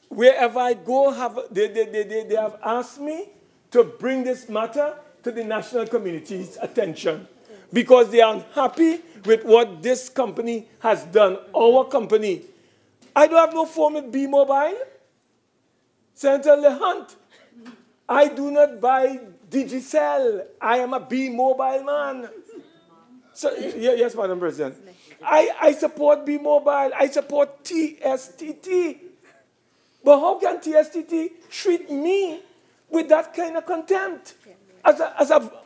wherever I go, they have asked me to bring this matter to the national community's attention because they are unhappy with what this company has done, our company. I don't have no phone with Bmobile. Senator Hunte, I do not buy Digicel. I am a Bmobile man. So, yes, Madam President. I support Bmobile. I support TSTT. But how can TSTT treat me with that kind of contempt?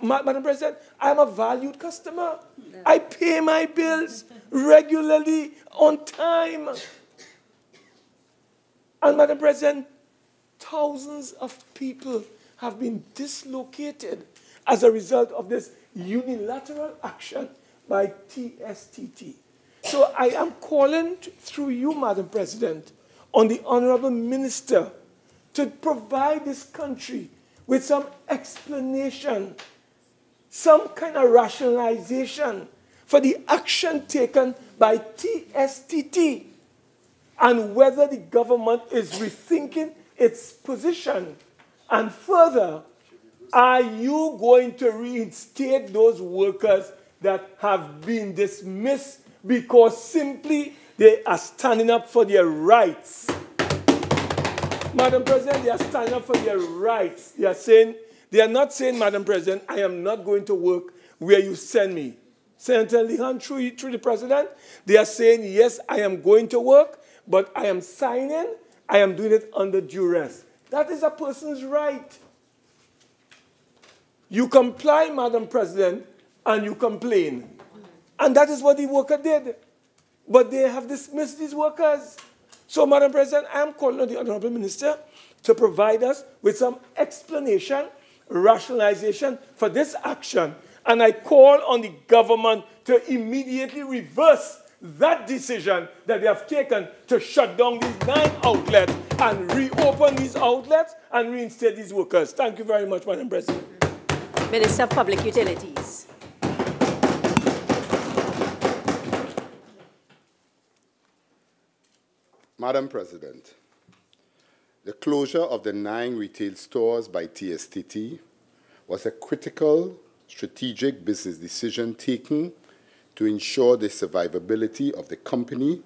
Madam President, I'm a valued customer. I pay my bills regularly, on time. And Madam President, thousands of people have been dislocated as a result of this unilateral action by TSTT. So I am calling through you, Madam President, on the Honorable Minister to provide this country with some explanation, some kind of rationalization for the action taken by TSTT and whether the government is rethinking its position. And further, are you going to reinstate those workers that have been dismissed because simply they are standing up for their rights? Madam President, they are standing up for their rights. They are not saying, Madam President, I am not going to work where you send me. Senator Lehan, through the President, they are saying, yes, I am going to work, but I am signing, I am doing it under duress. That is a person's right. You comply, Madam President, and you complain. And that is what the worker did. But they have dismissed these workers. So, Madam President, I am calling on the Honorable Minister to provide us with some explanation, rationalization for this action. And I call on the government to immediately reverse that decision that they have taken to shut down these 9 outlets and reopen these outlets and reinstate these workers. Thank you very much, Madam President. Minister of Public Utilities. Madam President, the closure of the 9 retail stores by TSTT was a critical strategic business decision taken to ensure the survivability of the company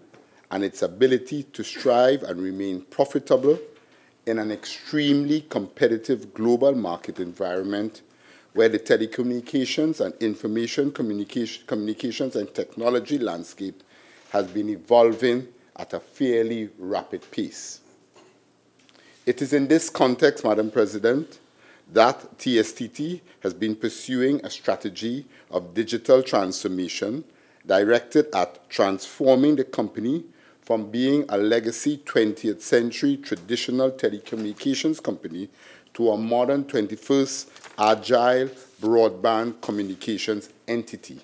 and its ability to strive and remain profitable in an extremely competitive global market environment where the telecommunications and information communications and technology landscape has been evolving at a fairly rapid pace. It is in this context, Madam President, that TSTT has been pursuing a strategy of digital transformation directed at transforming the company from being a legacy 20th century traditional telecommunications company to a modern 21st agile broadband communications entity,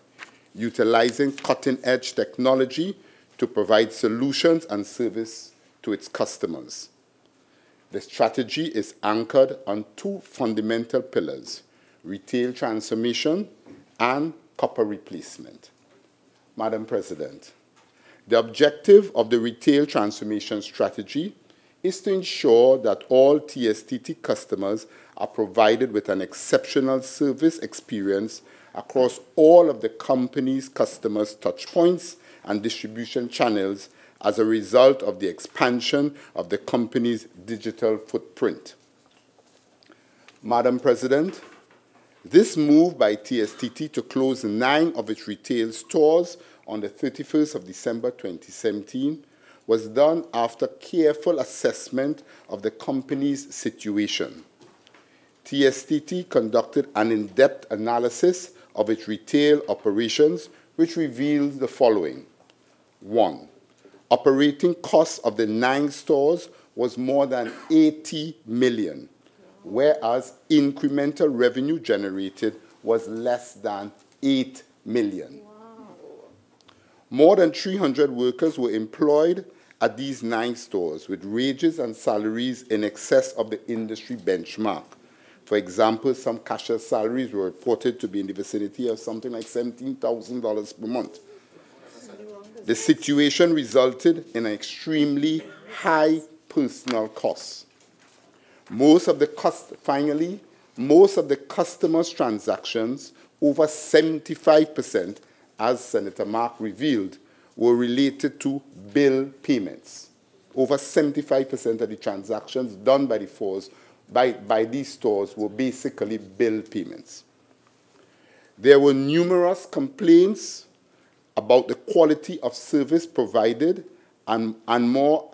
utilizing cutting-edge technology to provide solutions and service to its customers. The strategy is anchored on two fundamental pillars: retail transformation and copper replacement. Madam President, the objective of the retail transformation strategy is to ensure that all TSTT customers are provided with an exceptional service experience across all of the company's customers' touchpoints and distribution channels as a result of the expansion of the company's digital footprint. Madam President, this move by TSTT to close 9 of its retail stores on the 31st of December 2017 was done after careful assessment of the company's situation. TSTT conducted an in-depth analysis of its retail operations, which revealed the following. 1. Operating costs of the 9 stores was more than 80 million, whereas incremental revenue generated was less than 8 million. Wow. More than 300 workers were employed at these 9 stores, with wages and salaries in excess of the industry benchmark. For example, some cashier salaries were reported to be in the vicinity of something like $17,000 per month. The situation resulted in an extremely high personal costs. Most of the customers' transactions, over 75%, as Senator Mark revealed, were related to bill payments. Over 75% of the transactions done by these stores were basically bill payments. There were numerous complaints about the quality of service provided and more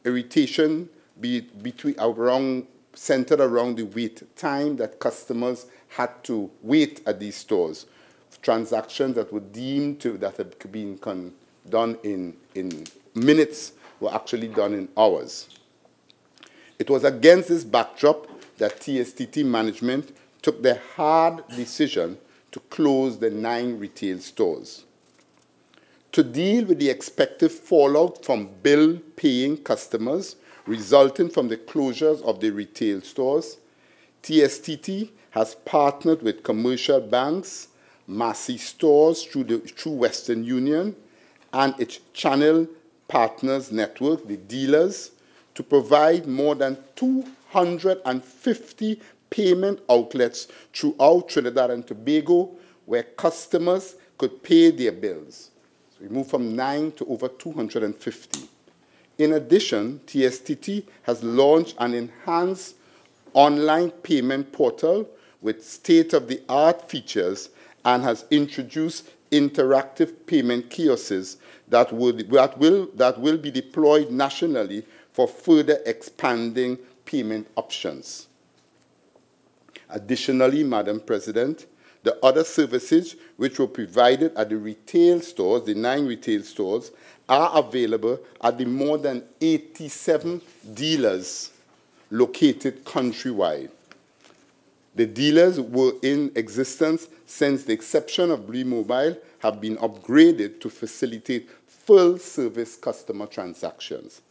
irritation centered around the wait time that customers had to wait at these stores. Transactions that were deemed that had been done in minutes were actually done in hours. It was against this backdrop that TSTT management took the hard decision to close the 9 retail stores. To deal with the expected fallout from bill-paying customers resulting from the closures of the retail stores, TSTT has partnered with commercial banks, Massey stores through Western Union, and its channel partners network, the dealers, to provide more than 250 payment outlets throughout Trinidad and Tobago where customers could pay their bills. So we moved from 9 to over 250. In addition, TSTT has launched an enhanced online payment portal with state-of-the-art features and has introduced interactive payment kiosks that will be deployed nationally for further expanding payment options. Additionally, Madam President, the other services which were provided at the retail stores, the 9 retail stores, are available at the more than 87 dealers located countrywide. The dealers were in existence since the inception of Bmobile have been upgraded to facilitate full-service customer transactions.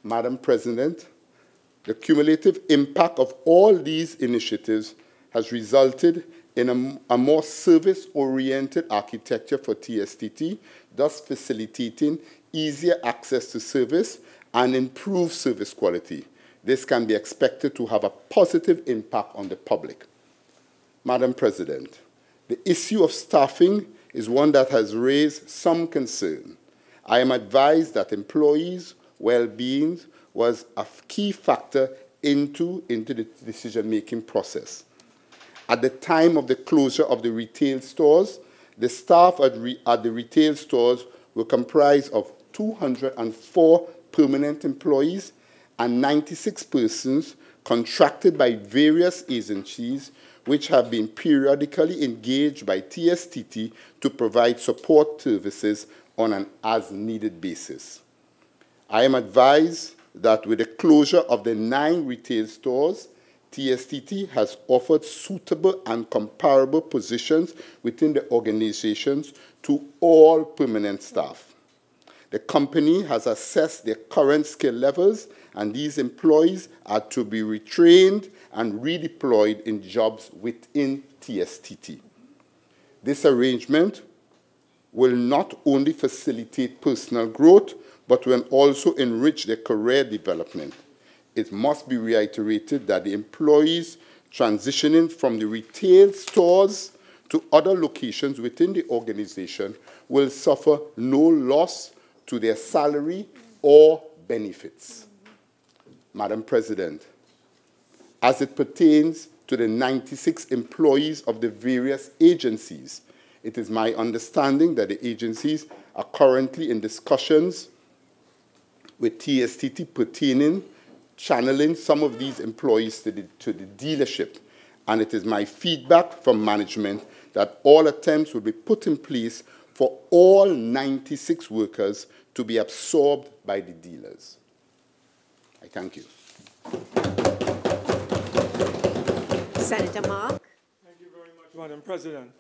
Madam President, the cumulative impact of all these initiatives has resulted in a more service-oriented architecture for TSTT, thus facilitating easier access to service and improved service quality. This can be expected to have a positive impact on the public. Madam President, the issue of staffing is one that has raised some concern. I am advised that employees' well-being was a key factor into the decision-making process. At the time of the closure of the retail stores, the staff at the retail stores were comprised of 204 permanent employees and 96 persons contracted by various agencies which have been periodically engaged by TSTT to provide support services on an as-needed basis. I am advised that with the closure of the 9 retail stores, TSTT has offered suitable and comparable positions within the organizations to all permanent staff. The company has assessed their current skill levels, and these employees are to be retrained and redeployed in jobs within TSTT. This arrangement will not only facilitate personal growth, but will also enrich their career development. It must be reiterated that the employees transitioning from the retail stores to other locations within the organization will suffer no loss to their salary or benefits. Madam President, as it pertains to the 96 employees of the various agencies, it is my understanding that the agencies are currently in discussions with TSTT pertaining channeling some of these employees to the dealership. And it is my feedback from management that all attempts will be put in place for all 96 workers to be absorbed by the dealers. I thank you. Senator Mark. Thank you very much, Madam President.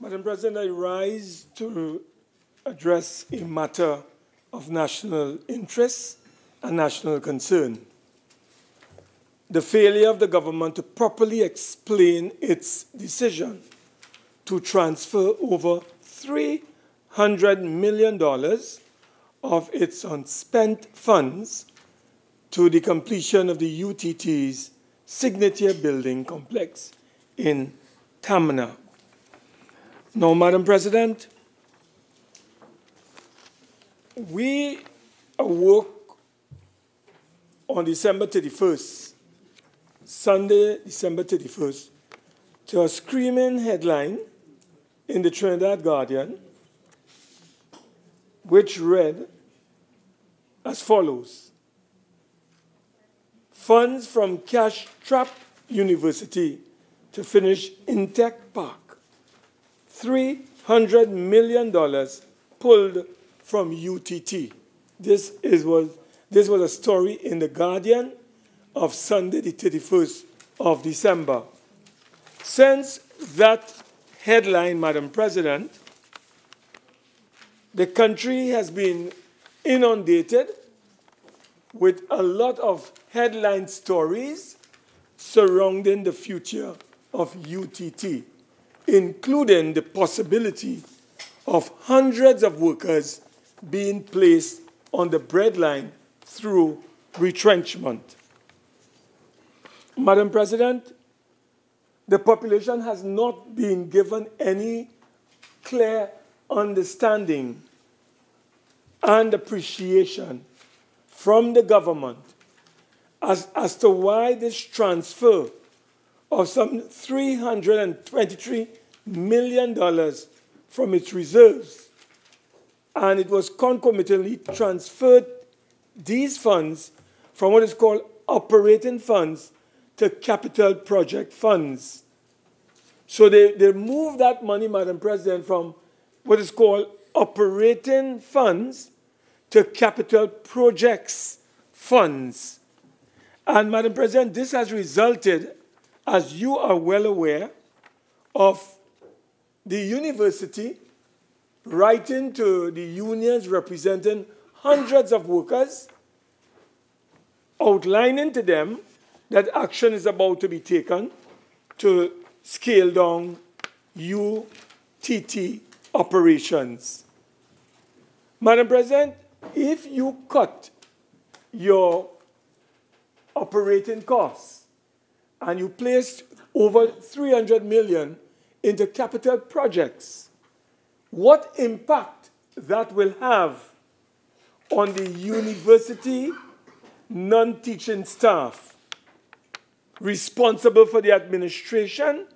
Madam President, I rise to address a matter of national interest and national concern. The failure of the government to properly explain its decision to transfer over $300 million of its unspent funds to the completion of the UTT's signature building complex in Tamana. Now, Madam President, we awoke on December 31st, Sunday, December 31st, to a screaming headline in the Trinidad Guardian, which read as follows: funds from Cash Trap University to finish Intech Park. $300 million pulled from UTT. This was a story in the Guardian of Sunday, the 31st of December. Since that headline, Madam President, the country has been inundated with a lot of headline stories surrounding the future of UTT, including the possibility of hundreds of workers being placed on the breadline through retrenchment. Madam President, the population has not been given any clear understanding and appreciation from the government as to why this transfer of some $323 million from its reserves, and it was concomitantly transferred these funds from what is called operating funds to capital project funds. So they moved that money, Madam President, from what is called operating funds to capital projects funds. And Madam President, this has resulted, as you are well aware, of the university writing to the unions representing hundreds of workers, outlining to them that action is about to be taken to scale down UTT operations. Madam President, if you cut your operating costs and you place over $300 million into capital projects, what impact that will have on the university non-teaching staff responsible for the administration,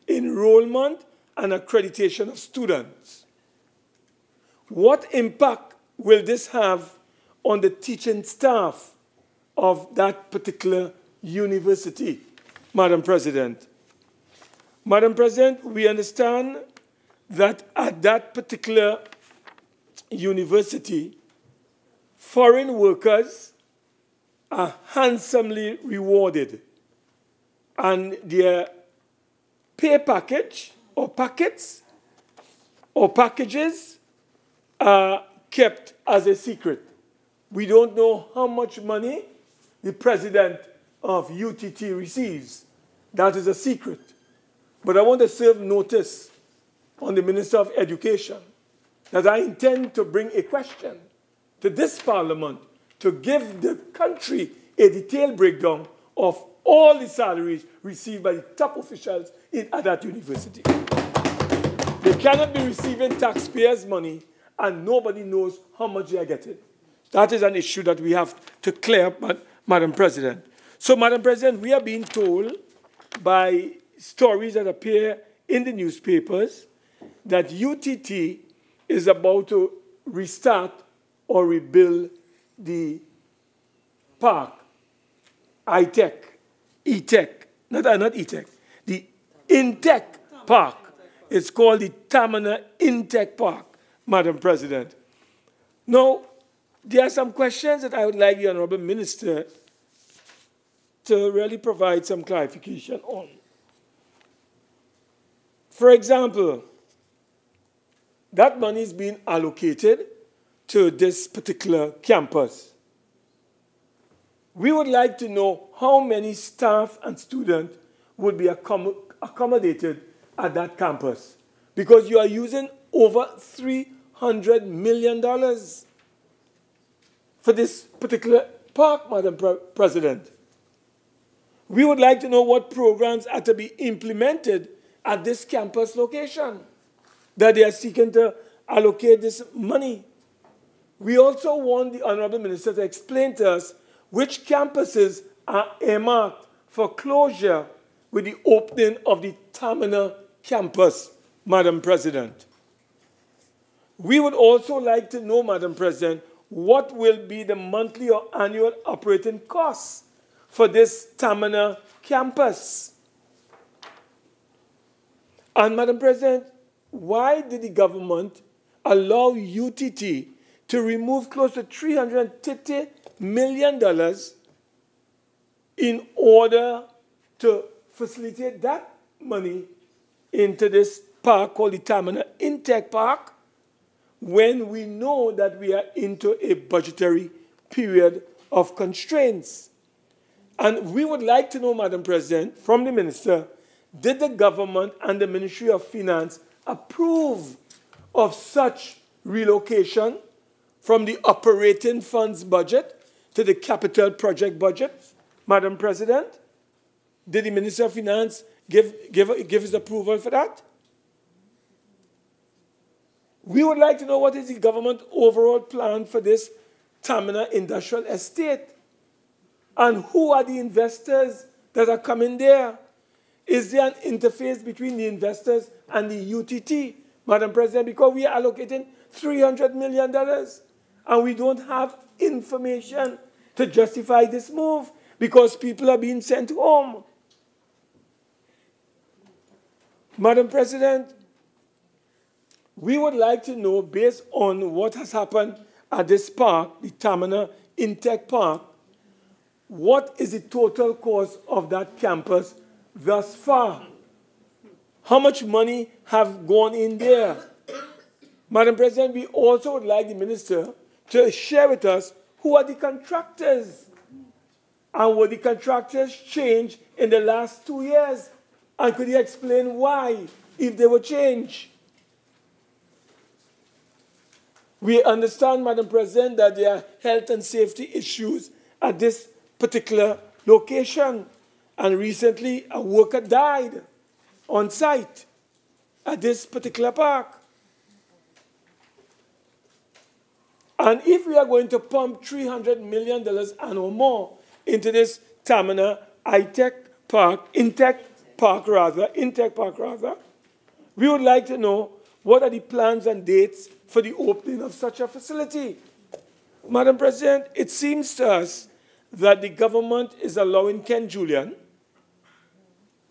enrollment, and accreditation of students? What impact will this have on the teaching staff of that particular University, Madam President. Madam President, we understand that at that particular university, foreign workers are handsomely rewarded, and their pay package or packets or packages are kept as a secret. We don't know how much money the president of UTT receives. That is a secret. But I want to serve notice on the Minister of Education that I intend to bring a question to this Parliament to give the country a detailed breakdown of all the salaries received by the top officials at that university. They cannot be receiving taxpayers' money and nobody knows how much they are getting. That is an issue that we have to clear up, Madam President. So, Madam President, we are being told by stories that appear in the newspapers that UTT is about to restart or rebuild the park, the Intech Park. It's called the Tamana Intech Park, Madam President. Now, there are some questions that I would like the Honorable Minister to really provide some clarification on. For example, that money is being allocated to this particular campus. We would like to know how many staff and students would be accommodated at that campus, because you are using over $300 million for this particular park, Madam President. We would like to know what programs are to be implemented at this campus location that they are seeking to allocate this money. We also want the Honorable Minister to explain to us which campuses are earmarked for closure with the opening of the Tamana campus, Madam President. We would also like to know, Madam President, what will be the monthly or annual operating costs for this Tamana campus? And, Madam President, why did the government allow UTT to remove close to $330 million in order to facilitate that money into this park called the Tamana Intech Park, when we know that we are into a budgetary period of constraints? And we would like to know, Madam President, from the Minister, did the government and the Ministry of Finance approve of such relocation from the operating funds budget to the capital project budget, Madam President? Did the Minister of Finance give his approval for that? We would like to know what is the government overall plan for this Tamana Industrial Estate, and who are the investors that are coming there. Is there an interface between the investors and the UTT, Madam President? Because we are allocating $300 million and we don't have information to justify this move because people are being sent home. Madam President, we would like to know, based on what has happened at this park, the Tamana Intech Park, what is the total cost of that campus thus far? How much money have gone in there? Madam President, we also would like the Minister to share with us who are the contractors, and were the contractors changed in the last 2 years? And could you explain why, if they were changed? We understand, Madam President, that there are health and safety issues at this particular location. And recently, a worker died on site at this particular park. And if we are going to pump $300 million and or more into this Tamana Intech Park, we would like to know what are the plans and dates for the opening of such a facility. Madam President, it seems to us that the government is allowing Ken Julian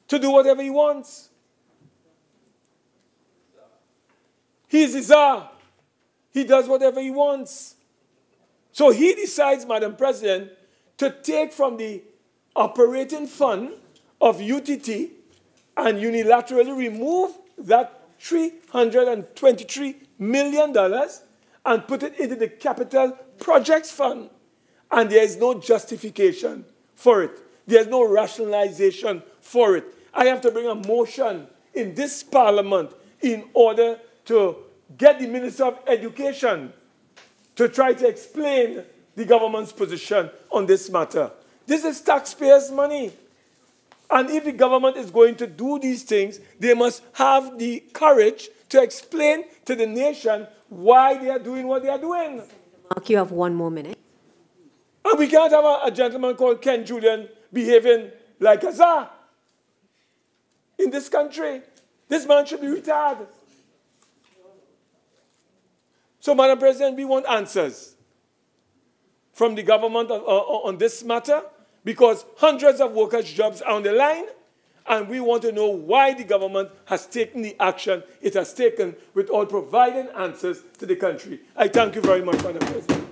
to do whatever he wants. He's the czar. He does whatever he wants. So he decides, Madam President, to take from the operating fund of UTT and unilaterally remove that $323 million and put it into the Capital Projects Fund. And there is no justification for it. There is no rationalization for it. I have to bring a motion in this Parliament in order to get the Minister of Education to try to explain the government's position on this matter. This is taxpayers' money. And if the government is going to do these things, they must have the courage to explain to the nation why they are doing what they are doing. Mark, you have 1 more minute. And we can't have a gentleman called Ken Julian behaving like a czar in this country. This man should be retired. So, Madam President, we want answers from the government on this matter, because hundreds of workers' jobs are on the line, and we want to know why the government has taken the action it has taken without providing answers to the country. I thank you very much, Madam President.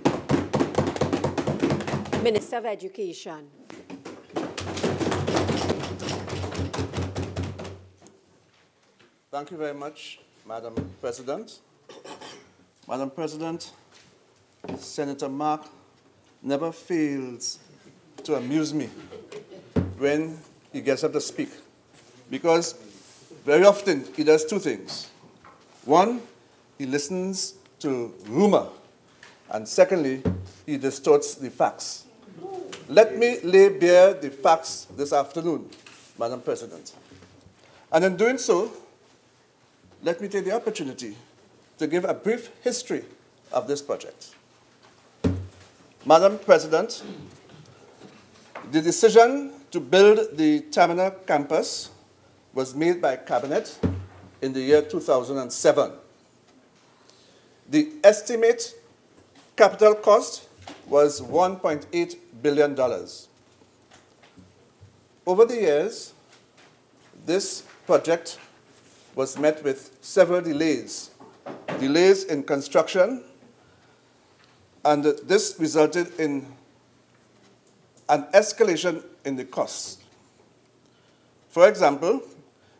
Minister of Education. Thank you very much, Madam President. Madam President, Senator Mark never fails to amuse me when he gets up to speak, because very often he does two things. One, he listens to rumor, and secondly, he distorts the facts. Let me lay bare the facts this afternoon, Madam President. And in doing so, let me take the opportunity to give a brief history of this project. Madam President, the decision to build the Tamana campus was made by Cabinet in the year 2007. The estimate capital cost was $1.8 billion. Over the years, this project was met with several delays in construction, and this resulted in an escalation in the costs. For example,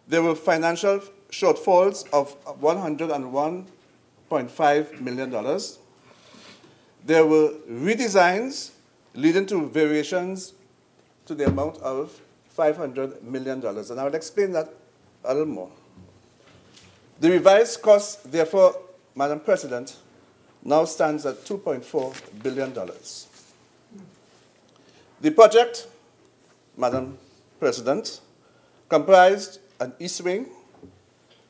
there were financial shortfalls of $101.5 million. There were redesigns leading to variations to the amount of $500 million, and I will explain that a little more. The revised cost, therefore, Madam President, now stands at $2.4 billion. The project, Madam President, comprised an east wing,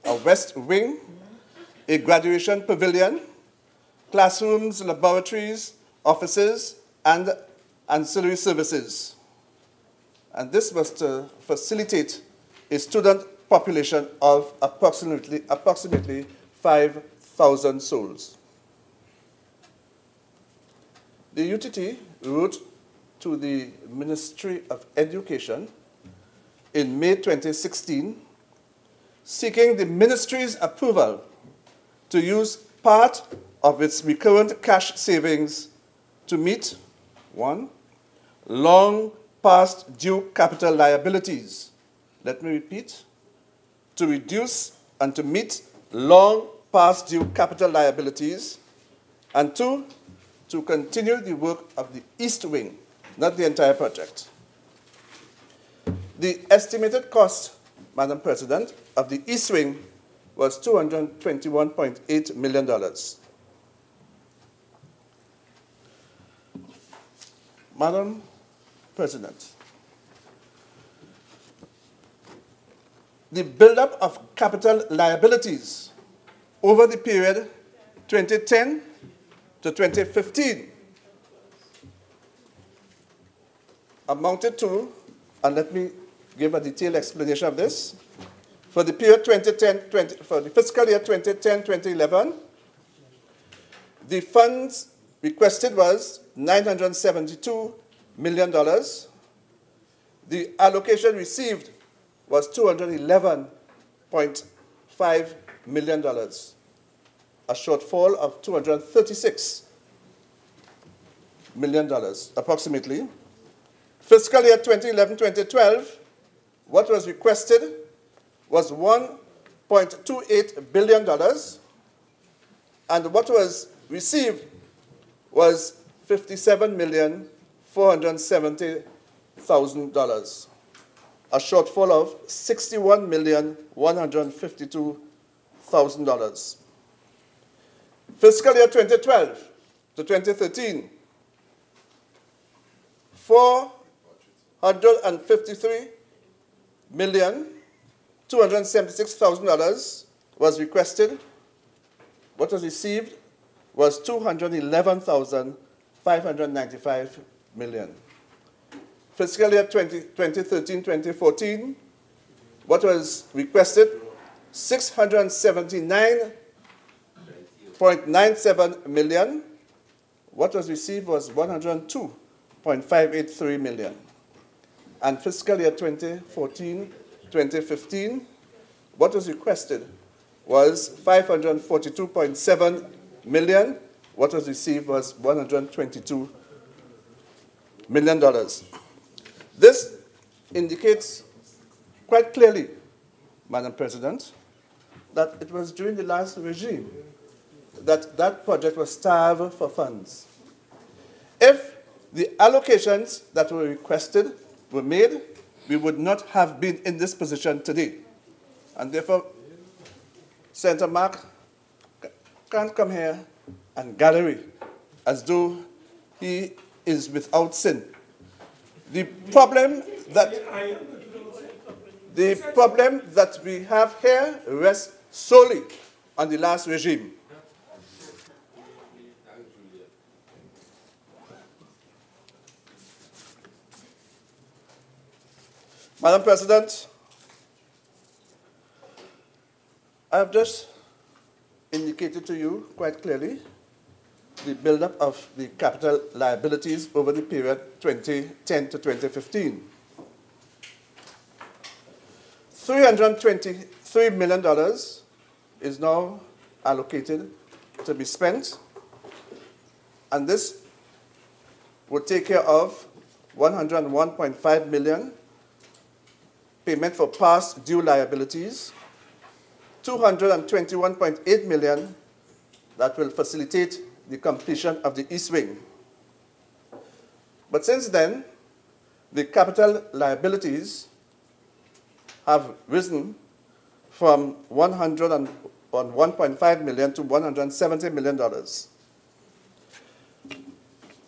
a west wing, a graduation pavilion, classrooms, laboratories, offices, and ancillary services. And this was to facilitate a student population of approximately 5,000 souls. The UTT wrote to the Ministry of Education in May 2016, seeking the ministry's approval to use part of its recurrent cash savings to meet, one, long past due capital liabilities. Let me repeat, to reduce and to meet long past due capital liabilities, and two, to continue the work of the East Wing, not the entire project. The estimated cost, Madam President, of the East Wing was $221.8 million. Madam President, the buildup of capital liabilities over the period 2010 to 2015 amounted to, and let me give a detailed explanation of this, for the period for the fiscal year 2010-2011, the funds requested was $972 million. The allocation received was $211.5 million, a shortfall of $236 million, approximately. Fiscal year 2011-2012, what was requested was $1.28 billion, and what was received was $57,470,000, a shortfall of $61,152,000. Fiscal year 2012 to 2013, $453,276,000 was requested. What was received was $211,595 million. Fiscal year 2013-2014, what was requested? $679.97 million. What was received was $102.583 million. And fiscal year 2014-2015, what was requested was $542.7 million. What was received was $122 million. This indicates quite clearly, Madam President, that it was during the last regime that that project was starved for funds. If the allocations that were requested were made, we would not have been in this position today. And therefore, Senator Mark can't come here and gallery as though he is without sin. The problem that we have here rests solely on the last regime. Madam President, I have just indicated to you quite clearly the buildup of the capital liabilities over the period 2010 to 2015. $323 million is now allocated to be spent, and this would take care of $101.5 million payment for past due liabilities, $221.8 million that will facilitate the completion of the East Wing. But since then, the capital liabilities have risen from $101.5 million to $170 million.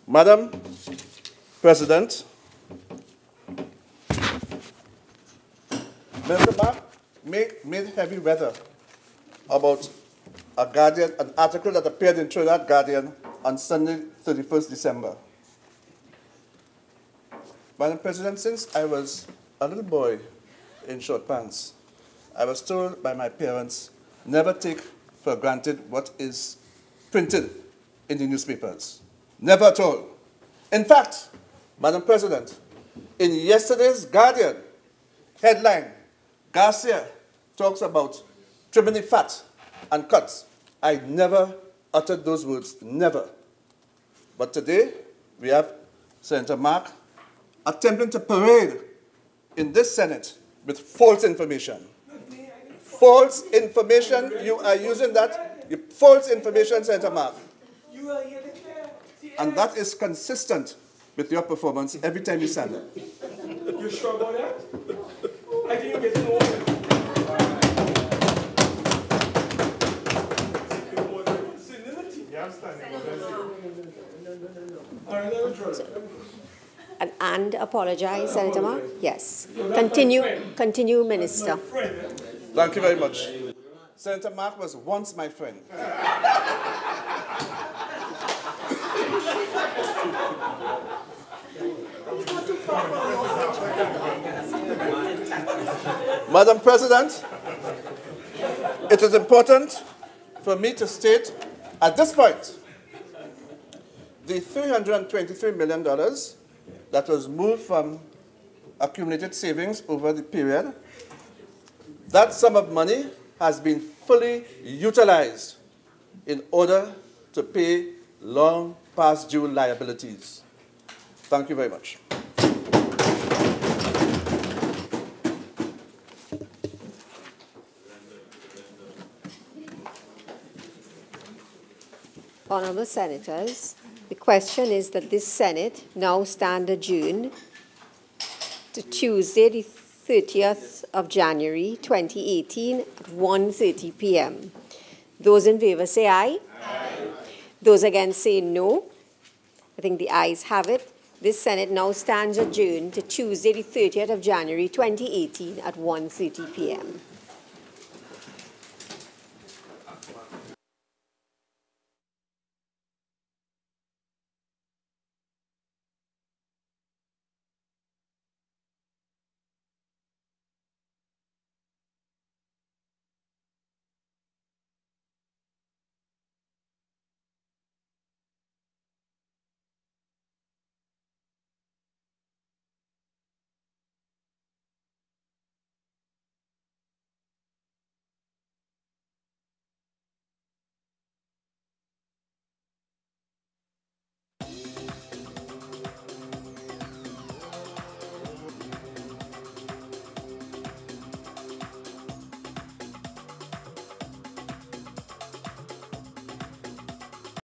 Madam President, Mr. Mark made heavy weather about an article that appeared in Trinidad Guardian on Sunday, 31st December. Madam President, since I was a little boy in short pants, I was told by my parents, never take for granted what is printed in the newspapers. Never at all. In fact, Madam President, in yesterday's Guardian headline, Garcia talks about trimming fat and cuts. I never uttered those words, never. But today, we have Senator Mark attempting to parade in this Senate with false information. False information, you are using that, false information, Senator Mark. And that is consistent with your performance every time you stand up. You sure about that? I think you're getting over it. And apologize, Senator Mark? Yes. Continue, Minister. Thank you very much. Senator Mark was once my friend. Madam President, it is important for me to state at this point the $323 million that that was moved from accumulated savings over the period, that sum of money has been fully utilized in order to pay long past due liabilities. Thank you very much. Honourable Senators, the question is that this Senate now stand adjourned to Tuesday, the 30th of January, 2018 at 1:30 p.m. Those in favour say aye. Aye. Those against say no. I think the ayes have it. This Senate now stands adjourned to Tuesday, the 30th of January, 2018 at 1:30 p.m.